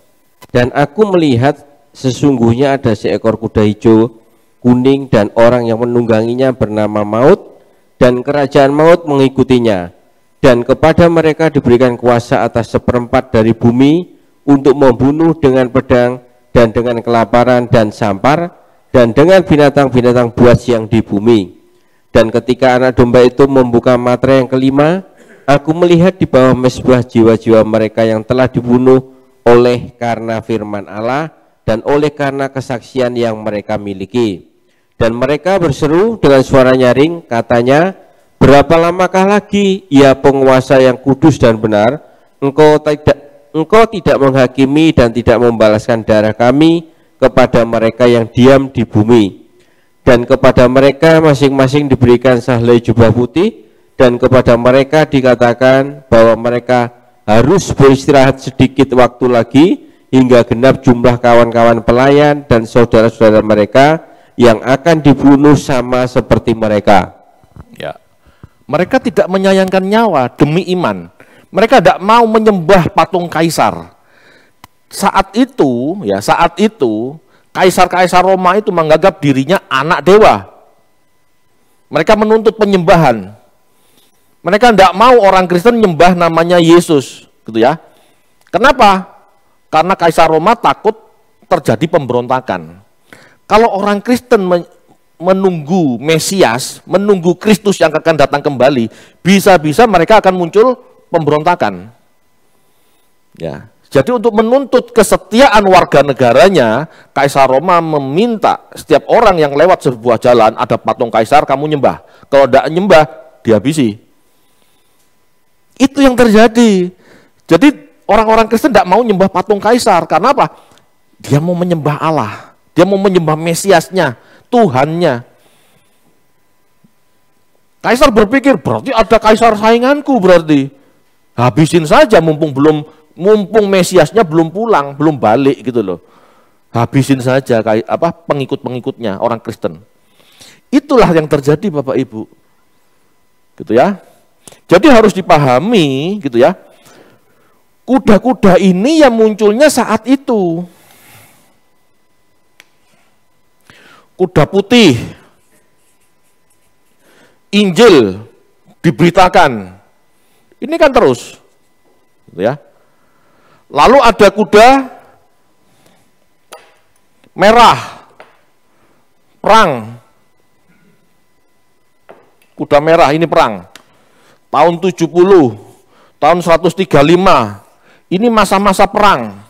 B: Dan aku melihat sesungguhnya ada seekor kuda hijau, kuning, dan orang yang menungganginya bernama Maut, dan kerajaan maut mengikutinya. Dan kepada mereka diberikan kuasa atas seperempat dari bumi untuk membunuh dengan pedang dan dengan kelaparan dan sampar dan dengan binatang-binatang buas yang di bumi. Dan ketika anak domba itu membuka materai yang kelima, aku melihat di bawah mezbah jiwa-jiwa mereka yang telah dibunuh oleh karena firman Allah dan oleh karena kesaksian yang mereka miliki. Dan mereka berseru dengan suara nyaring, katanya, berapa lamakah lagi, ya penguasa yang kudus dan benar, engkau tidak menghakimi dan tidak membalaskan darah kami kepada mereka yang diam di bumi. Dan kepada mereka masing-masing diberikan sahlai jubah putih, dan kepada mereka dikatakan bahwa mereka harus beristirahat sedikit waktu lagi hingga genap jumlah kawan-kawan pelayan dan saudara-saudara mereka yang akan dibunuh sama seperti mereka.
A: Ya. Mereka tidak menyayangkan nyawa demi iman. Mereka tidak mau menyembah patung kaisar. Saat itu kaisar-kaisar Roma itu menganggap dirinya anak dewa. Mereka menuntut penyembahan. Mereka tidak mau orang Kristen menyembah namanya Yesus, gitu ya. Kenapa? Karena kaisar Roma takut terjadi pemberontakan. Kalau orang Kristen menunggu Mesias, menunggu Kristus yang akan datang kembali, bisa-bisa mereka akan muncul pemberontakan. Ya. Jadi untuk menuntut kesetiaan warga negaranya, Kaisar Roma meminta setiap orang yang lewat sebuah jalan, ada patung kaisar, kamu nyembah. Kalau tidak nyembah, dihabisi. Itu yang terjadi. Jadi orang-orang Kristen tidak mau nyembah patung kaisar. Karena apa? Dia mau menyembah Allah. Dia mau menyembah Mesiasnya, Tuhannya. Kaisar berpikir, berarti ada kaisar sainganku berarti. Habisin saja mumpung Mesiasnya belum pulang, belum balik gitu loh. Habisin saja pengikut-pengikutnya orang Kristen. Itulah yang terjadi Bapak Ibu. Gitu ya. Jadi harus dipahami gitu ya. Kuda-kuda ini yang munculnya saat itu. Kuda putih. Injil diberitakan. Ini kan terus. Gitu ya. Lalu ada kuda merah, perang. Kuda merah ini perang. Tahun 70, tahun 135, ini masa-masa perang.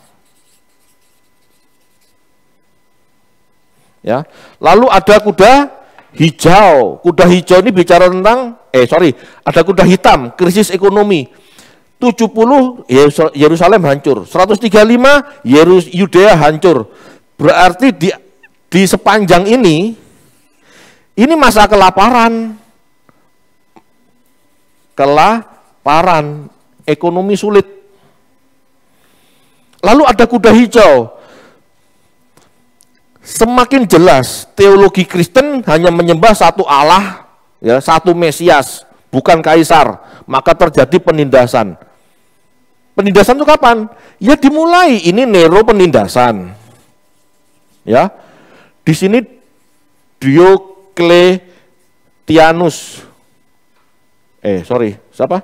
A: Ya. Lalu ada kuda hijau. Kuda hijau ini bicara tentang, ada kuda hitam, krisis ekonomi. 70 Yerusalem hancur, 135 Yudea hancur. Berarti di sepanjang ini masa kelaparan, ekonomi sulit. Lalu ada kuda hijau. Semakin jelas teologi Kristen hanya menyembah satu Allah, ya, satu Mesias, bukan kaisar. Maka terjadi penindasan. Penindasan itu kapan? Ya dimulai, ini Nero penindasan. Ya. Di sini Diocletianus. Siapa?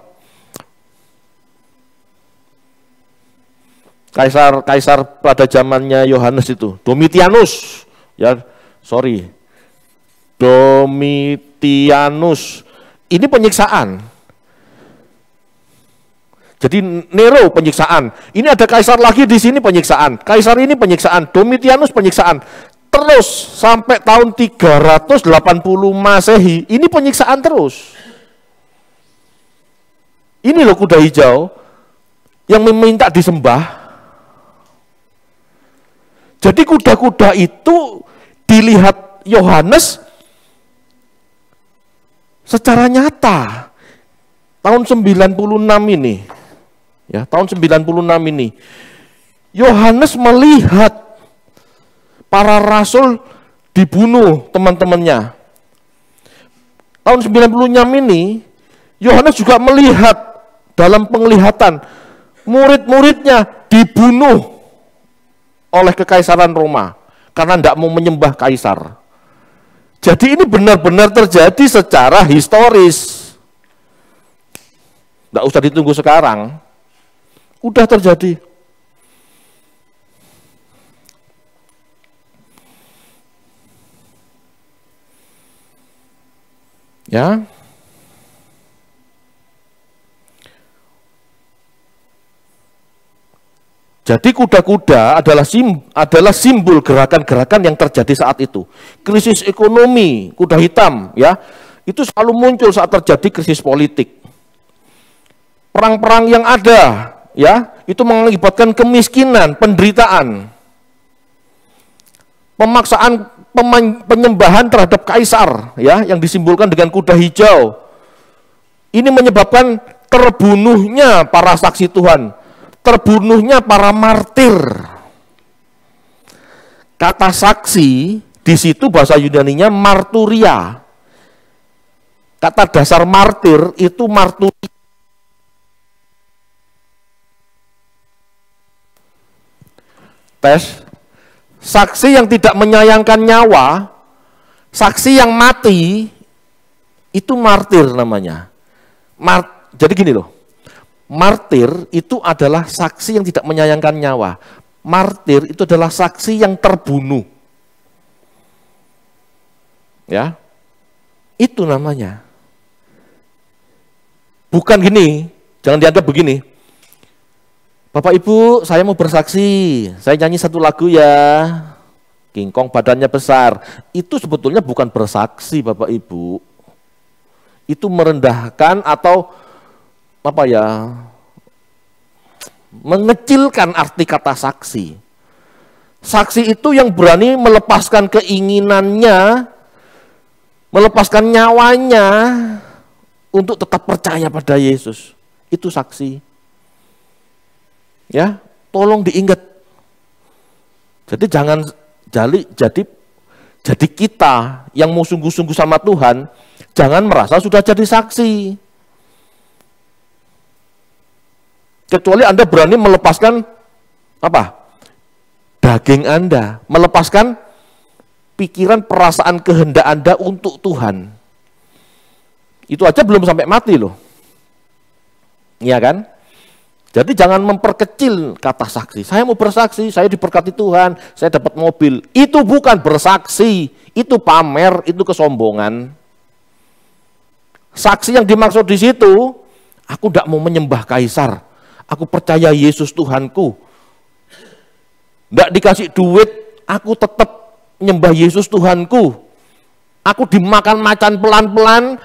A: Kaisar pada zamannya Yohanes itu, Domitianus. Ya, Domitianus. Ini penyiksaan. Jadi Nero penyiksaan. Ini ada kaisar lagi di sini penyiksaan. Kaisar ini penyiksaan. Domitianus penyiksaan. Terus sampai tahun 380 Masehi. Ini penyiksaan terus. Ini loh kuda hijau yang meminta disembah. Jadi kuda-kuda itu dilihat Yohanes secara nyata. Tahun 96 ini. Ya, tahun 96 ini Yohanes melihat para rasul dibunuh teman-temannya. Tahun 96 ini Yohanes juga melihat dalam penglihatan murid-muridnya dibunuh oleh kekaisaran Roma karena tidak mau menyembah kaisar. Jadi ini benar-benar terjadi secara historis. Tidak usah ditunggu sekarang. Udah terjadi. Ya. Jadi kuda-kuda adalah simbol gerakan-gerakan yang terjadi saat itu. Krisis ekonomi, kuda hitam, ya, itu selalu muncul saat terjadi krisis politik. Perang-perang yang ada, ya, itu mengakibatkan kemiskinan, penderitaan, pemaksaan penyembahan terhadap kaisar, ya, yang disimbolkan dengan kuda hijau. Ini menyebabkan terbunuhnya para saksi Tuhan. Terbunuhnya para martir. Kata saksi di situ bahasa Yunaninya marturia. Kata dasar martir itu marturia. Tes. Saksi yang tidak menyayangkan nyawa, saksi yang mati itu martir namanya. Jadi gini loh. Martir itu adalah saksi yang tidak menyayangkan nyawa. Martir itu adalah saksi yang terbunuh. Ya. Itu namanya. Bukan gini, jangan dianggap begini. Bapak Ibu, saya mau bersaksi. Saya nyanyi satu lagu ya. King Kong badannya besar. Itu sebetulnya bukan bersaksi, Bapak Ibu. Itu merendahkan atau apa ya, mengecilkan arti kata saksi. Saksi itu yang berani melepaskan keinginannya, melepaskan nyawanya untuk tetap percaya pada Yesus. Itu saksi. Ya, tolong diingat. Jadi jangan jadi kita yang mau sungguh-sungguh sama Tuhan, jangan merasa sudah jadi saksi. Kecuali Anda berani melepaskan apa? Daging Anda, melepaskan pikiran, perasaan, kehendak Anda untuk Tuhan. Itu aja belum sampai mati loh. Iya kan? Jadi jangan memperkecil kata saksi. Saya mau bersaksi, saya diberkati Tuhan, saya dapat mobil. Itu bukan bersaksi, itu pamer, itu kesombongan. Saksi yang dimaksud di situ, aku tidak mau menyembah kaisar. Aku percaya Yesus Tuhanku. Tidak dikasih duit, aku tetap menyembah Yesus Tuhanku. Aku dimakan macan pelan-pelan,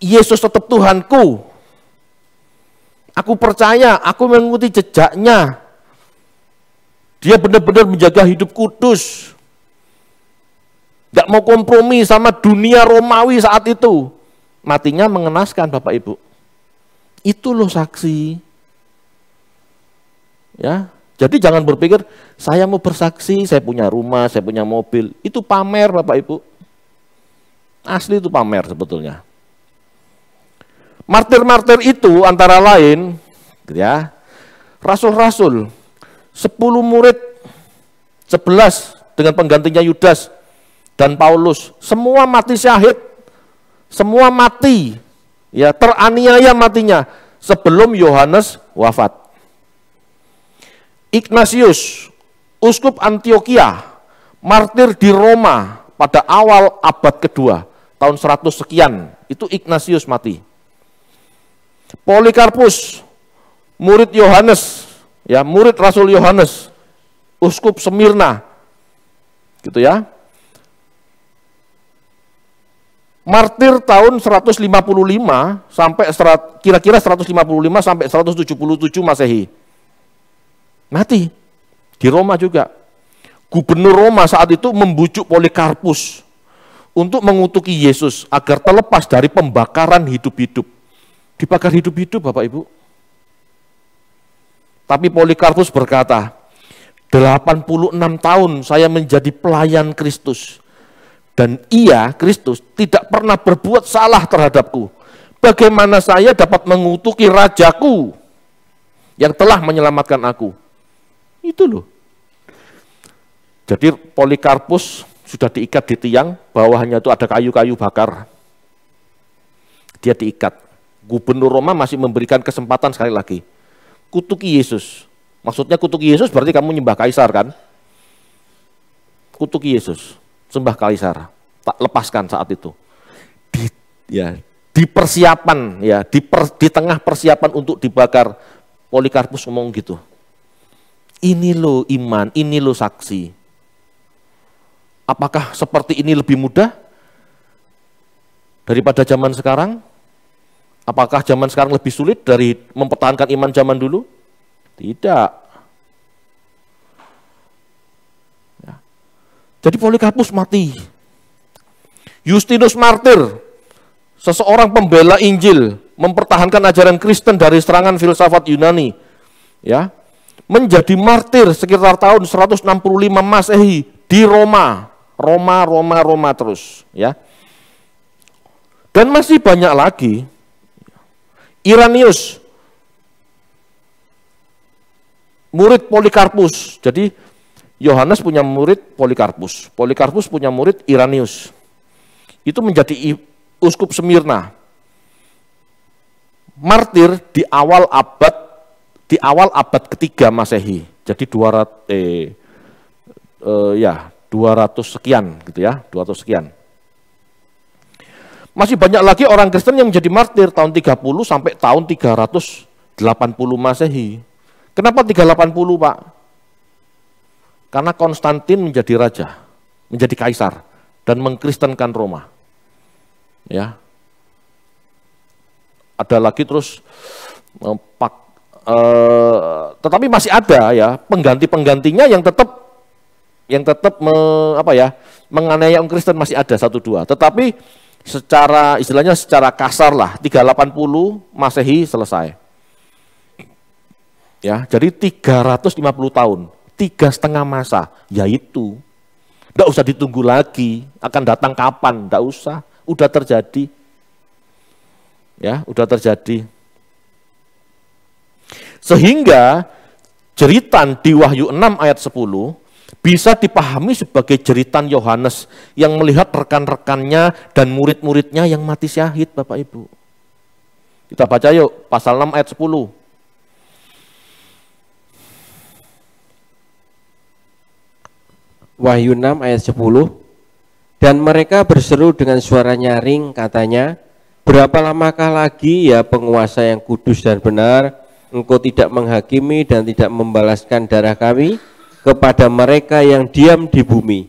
A: Yesus tetap Tuhanku. Aku percaya, aku mengikuti jejaknya. Dia benar-benar menjaga hidup kudus. Tidak mau kompromi sama dunia Romawi saat itu. Matinya mengenaskan Bapak Ibu. Itu loh saksi. Ya, jadi jangan berpikir saya mau bersaksi, saya punya rumah, saya punya mobil. Itu pamer Bapak Ibu. Asli itu pamer sebetulnya. Martir-martir itu antara lain, ya, rasul-rasul, 10 murid, 11 dengan penggantinya Yudas dan Paulus, semua mati syahid, semua mati, ya, teraniaya matinya sebelum Yohanes wafat. Ignatius, uskup Antioquia, martir di Roma pada awal abad kedua, tahun 100 sekian, itu Ignatius mati. Polikarpus, murid Yohanes, ya, murid Rasul Yohanes, uskup Smyrna, gitu ya. Martir tahun 155 sampai kira-kira 155 sampai 177 Masehi. Mati di Roma juga. Gubernur Roma saat itu membujuk Polikarpus untuk mengutuki Yesus agar terlepas dari pembakaran hidup-hidup. Dibakar hidup-hidup Bapak Ibu. Tapi Polikarpus berkata, 86 tahun saya menjadi pelayan Kristus. Dan ia, Kristus, tidak pernah berbuat salah terhadapku. Bagaimana saya dapat mengutuki rajaku yang telah menyelamatkan aku? Itu loh. Jadi Polikarpus sudah diikat di tiang, bawahnya itu ada kayu-kayu bakar. Dia diikat. Gubernur Roma masih memberikan kesempatan sekali lagi. Kutuki Yesus. Maksudnya kutuki Yesus berarti kamu nyembah kaisar kan? Kutuki Yesus, sembah kaisar. Tak lepaskan saat itu. Di persiapan, di tengah persiapan untuk dibakar, Polikarpus ngomong gitu. Ini loh iman, ini loh saksi. Apakah seperti ini lebih mudah daripada zaman sekarang? Apakah zaman sekarang lebih sulit dari mempertahankan iman zaman dulu? Tidak. Ya. Jadi Polikarpus mati. Justinus Martir, seseorang pembela Injil, mempertahankan ajaran Kristen dari serangan filsafat Yunani, ya, menjadi martir sekitar tahun 165 Masehi di Roma. Roma terus, ya. Dan masih banyak lagi. Irenaeus, murid Polikarpus. Jadi Yohanes punya murid Polikarpus. Polikarpus punya murid Irenaeus. Itu menjadi uskup Smyrna. Martir di awal abad ketiga Masehi. Jadi 200 sekian gitu ya, 200 sekian. Masih banyak lagi orang Kristen yang menjadi martir tahun 30 sampai tahun 380 Masehi. Kenapa 380, Pak? Karena Konstantin menjadi raja, menjadi kaisar dan mengkristenkan Roma. Ya. Ada lagi terus tetapi masih ada ya pengganti-penggantinya yang tetap menganiaya orang Kristen masih ada 1-2. Tetapi secara kasar lah 380 Masehi selesai. Ya, jadi 350 tahun, 3,5 masa, yaitu enggak usah ditunggu lagi, akan datang kapan, enggak usah, udah terjadi. Ya, udah terjadi. Sehingga jeritan di Wahyu 6 ayat 10 bisa dipahami sebagai jeritan Yohanes yang melihat rekan-rekannya dan murid-muridnya yang mati syahid, Bapak Ibu. Kita baca yuk, pasal 6 ayat 10.
B: Wahyu 6 ayat 10. Dan mereka berseru dengan suara nyaring, katanya, berapa lamakah lagi ya penguasa yang kudus dan benar, engkau tidak menghakimi dan tidak membalaskan darah kami kepada mereka yang diam di bumi.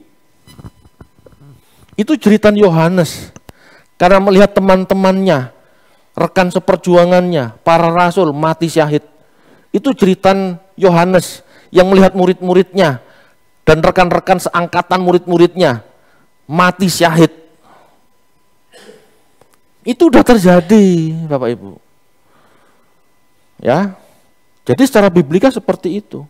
A: Itu jeritan Yohanes. Karena melihat teman-temannya, rekan seperjuangannya, para rasul mati syahid. Itu jeritan Yohanes yang melihat murid-muridnya dan rekan-rekan seangkatan murid-muridnya mati syahid. Itu udah terjadi, Bapak Ibu. Ya. Jadi secara biblika seperti itu.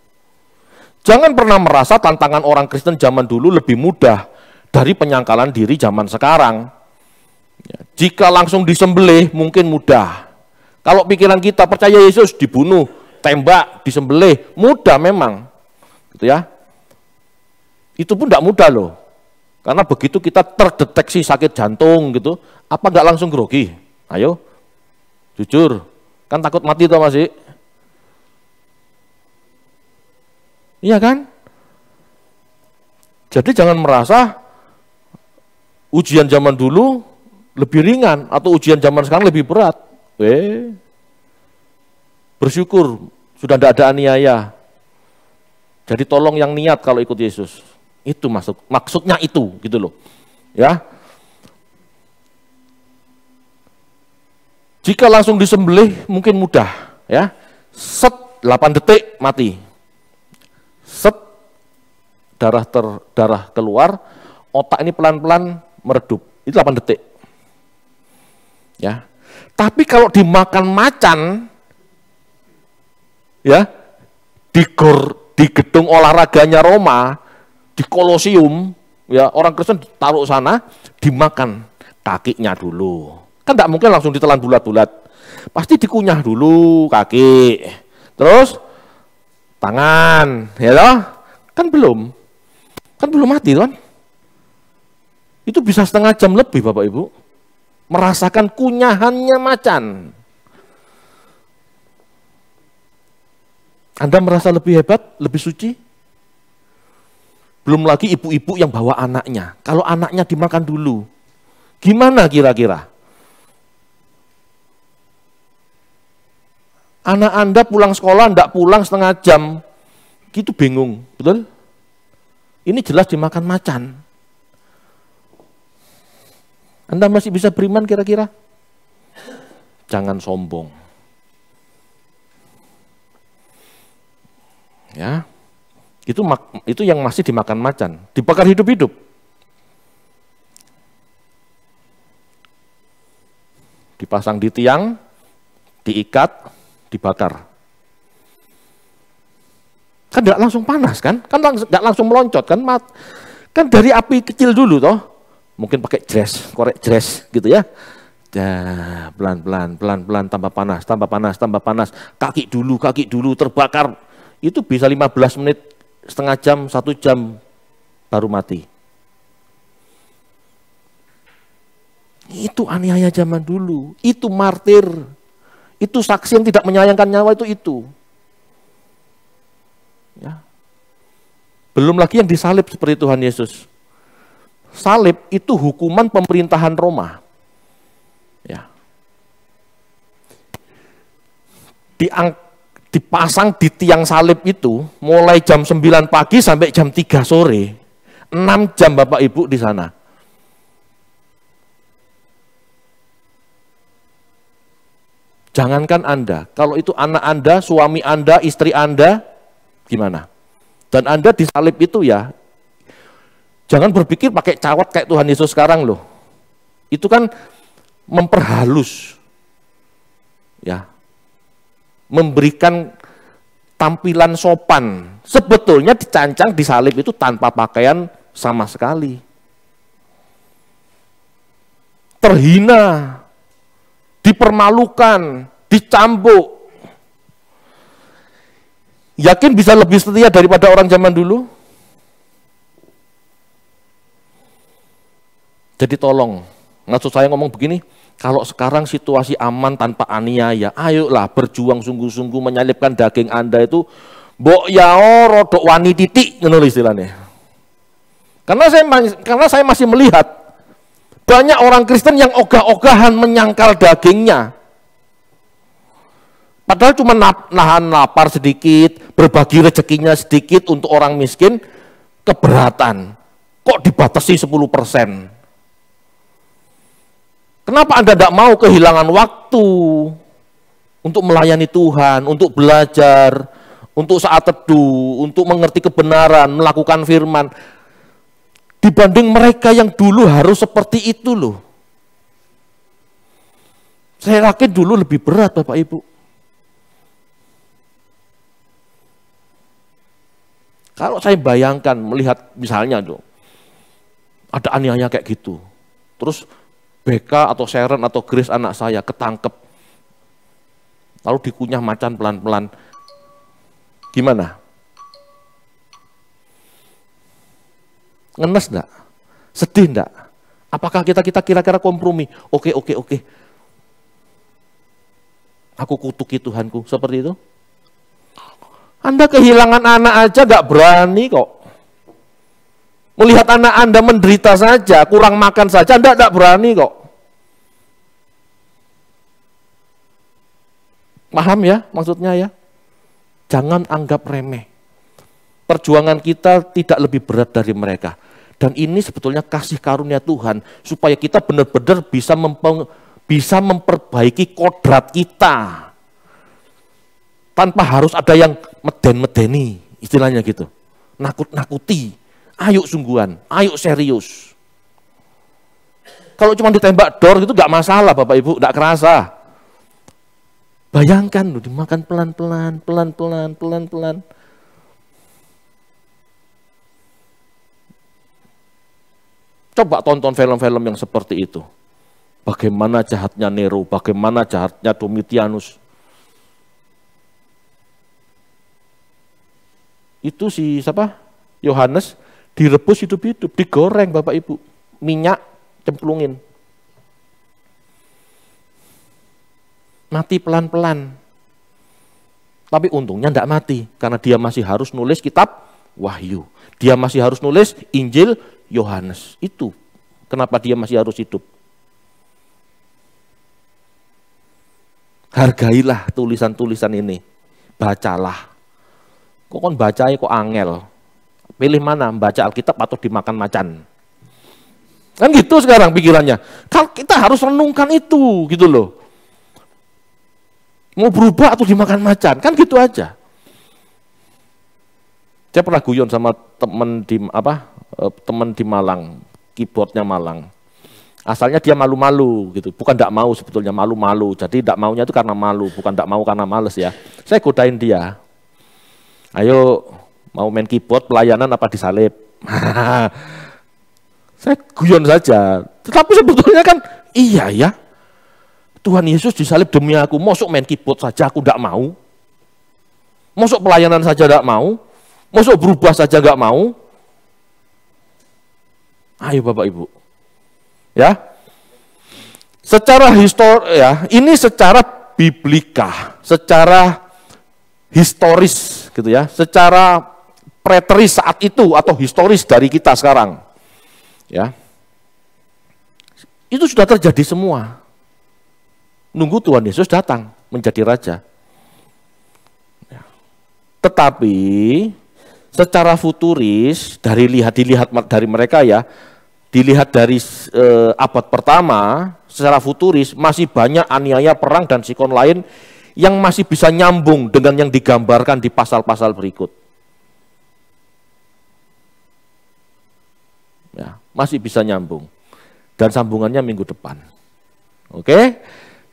A: Jangan pernah merasa tantangan orang Kristen zaman dulu lebih mudah dari penyangkalan diri zaman sekarang. Ya, jika langsung disembelih mungkin mudah. Kalau pikiran kita percaya Yesus dibunuh, tembak, disembelih, mudah memang. Gitu ya. Itu pun tidak mudah loh. Karena begitu kita terdeteksi sakit jantung gitu, apa nggak langsung grogi? Ayo, jujur, kan takut mati toh masih. Iya kan? Jadi jangan merasa ujian zaman dulu lebih ringan atau ujian zaman sekarang lebih berat. Bersyukur sudah tidak ada aniaya. Jadi tolong yang niat kalau ikut Yesus. Itu maksudnya itu gitu loh. Ya. Jika langsung disembelih mungkin mudah, ya. Set 8 detik mati. Set, darah keluar, otak ini pelan-pelan meredup. Itu 8 detik. Ya. Tapi kalau dimakan macan, ya, di gedung olahraganya Roma, di Kolosium, ya, orang Kristen taruh sana, dimakan kakinya dulu. Kan tidak mungkin langsung ditelan bulat-bulat. Pasti dikunyah dulu kaki. Terus tangan, ya loh, kan belum Kan belum mati kan? Itu bisa setengah jam lebih Bapak Ibu. Merasakan kunyahannya macan. Anda merasa lebih hebat, lebih suci? Belum lagi ibu-ibu yang bawa anaknya. Kalau anaknya dimakan dulu, gimana kira-kira? Anak Anda pulang sekolah, enggak pulang setengah jam, gitu bingung, betul? Ini jelas dimakan macan. Anda masih bisa beriman kira-kira? Jangan sombong. Ya, itu yang masih dimakan macan, dibakar hidup-hidup. Dipasang di tiang, diikat, dibakar. Kan tidak langsung panas kan? Kan nggak langsung meloncat kan? Kan dari api kecil dulu toh. Mungkin pakai korek jres gitu ya. Pelan-pelan tambah panas. Kaki dulu terbakar. Itu bisa 15 menit, setengah jam, 1 jam baru mati. Itu aniaya zaman dulu, itu martir, itu saksi yang tidak menyayangkan nyawa itu. Ya. Belum lagi yang disalib seperti Tuhan Yesus. Salib itu hukuman pemerintahan Roma. Ya. Dipasang di tiang salib itu mulai jam 9 pagi sampai jam 3 sore. 6 jam Bapak Ibu di sana. Jangankan Anda, kalau itu anak Anda, suami Anda, istri Anda, gimana? Dan Anda disalib itu ya, jangan berpikir pakai cawat kayak Tuhan Yesus sekarang loh. Itu kan memperhalus. Ya. Memberikan tampilan sopan. Sebetulnya dicancang, disalib itu tanpa pakaian sama sekali. Terhina, dipermalukan, dicambuk. Yakin bisa lebih setia daripada orang zaman dulu? Jadi tolong, maksud saya ngomong begini, kalau sekarang situasi aman tanpa aniaya, ayolah berjuang sungguh-sungguh menyalipkan daging Anda itu, mbok yao rodok wani titik, ngono istilahnya. Karena saya masih melihat banyak orang Kristen yang ogah-ogahan menyangkal dagingnya. Padahal cuma nahan lapar sedikit, berbagi rezekinya sedikit untuk orang miskin, keberatan. Kok dibatasi 10%? Kenapa Anda tidak mau kehilangan waktu untuk melayani Tuhan, untuk belajar, untuk saat teduh, untuk mengerti kebenaran, melakukan firman, dibanding mereka yang dulu harus seperti itu loh. Saya yakin dulu lebih berat Bapak Ibu. Kalau saya bayangkan melihat misalnya tuh, ada aniaya kayak gitu, terus BK atau Sharon atau Grace anak saya ketangkep, lalu dikunyah macan pelan-pelan, gimana? Ngenes enggak? Sedih enggak? Apakah kita kira-kira kompromi? Oke. Aku kutuki Tuhanku, seperti itu? Anda kehilangan anak aja enggak berani kok. Melihat anak Anda menderita saja, kurang makan saja, Anda enggak berani kok. Paham ya maksudnya ya? Jangan anggap remeh. Perjuangan kita tidak lebih berat dari mereka. Dan ini sebetulnya kasih karunia Tuhan, supaya kita benar-benar bisa memperbaiki kodrat kita. Tanpa harus ada yang meden-medeni, istilahnya gitu. Nakut-nakuti. Ayo sungguhan, ayo serius. Kalau cuma ditembak dor itu nggak masalah Bapak Ibu, nggak kerasa. Bayangkan loh, dimakan pelan-pelan. Coba tonton film-film yang seperti itu. Bagaimana jahatnya Nero, bagaimana jahatnya Domitianus. Itu si siapa? Yohanes direbus hidup-hidup, digoreng Bapak Ibu, minyak cemplungin. Mati pelan-pelan. Tapi untungnya enggak mati, karena dia masih harus nulis kitab Wahyu. Dia masih harus nulis Injil Yohanes. Itu kenapa dia masih harus hidup. Hargailah tulisan-tulisan ini. Bacalah. Kok kon baca kok angel. Pilih mana, membaca Alkitab atau dimakan macan. Kan gitu sekarang pikirannya. Kalau kita harus renungkan itu, gitu loh. Mau berubah atau dimakan macan, kan gitu aja. Saya pernah guyon sama teman di Malang, keyboardnya Malang. Asalnya dia malu-malu gitu, bukan tidak mau sebetulnya, malu-malu. Jadi tidak maunya itu karena malu, bukan tidak mau karena males ya. Saya godain dia. Ayo mau main keyboard pelayanan apa disalib? Saya guyon saja. Tetapi sebetulnya kan iya ya. Tuhan Yesus disalib demi aku. Mosok main keyboard saja aku tidak mau. Mosok pelayanan saja tidak mau. Mosok berubah saja nggak mau. Ayo Bapak Ibu. Ya. Secara ini secara biblika, secara historis gitu ya, secara preteris saat itu atau historis dari kita sekarang. Ya. Itu sudah terjadi semua. Nunggu Tuhan Yesus datang menjadi raja. Ya. Tetapi secara futuris dilihat dari mereka ya, dilihat dari abad pertama, secara futuris masih banyak aniaya perang dan sikon lain yang masih bisa nyambung dengan yang digambarkan di pasal-pasal berikut. Ya, masih bisa nyambung. Dan sambungannya minggu depan. Oke?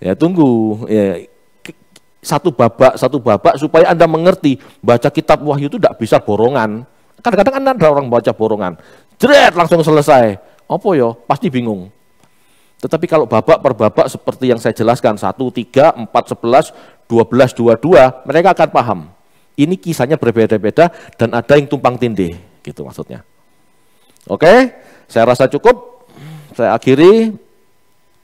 A: Ya, tunggu. Ya, satu babak supaya Anda mengerti baca kitab Wahyu itu tidak bisa borongan. Kadang-kadang Anda ada orang baca borongan. Jret langsung selesai. Apa ya? Pasti bingung. Tetapi kalau babak per babak seperti yang saya jelaskan 1, 3, 4, 11, 12, 22, mereka akan paham. Ini kisahnya berbeda-beda dan ada yang tumpang tindih, gitu maksudnya. Oke, saya rasa cukup. Saya akhiri.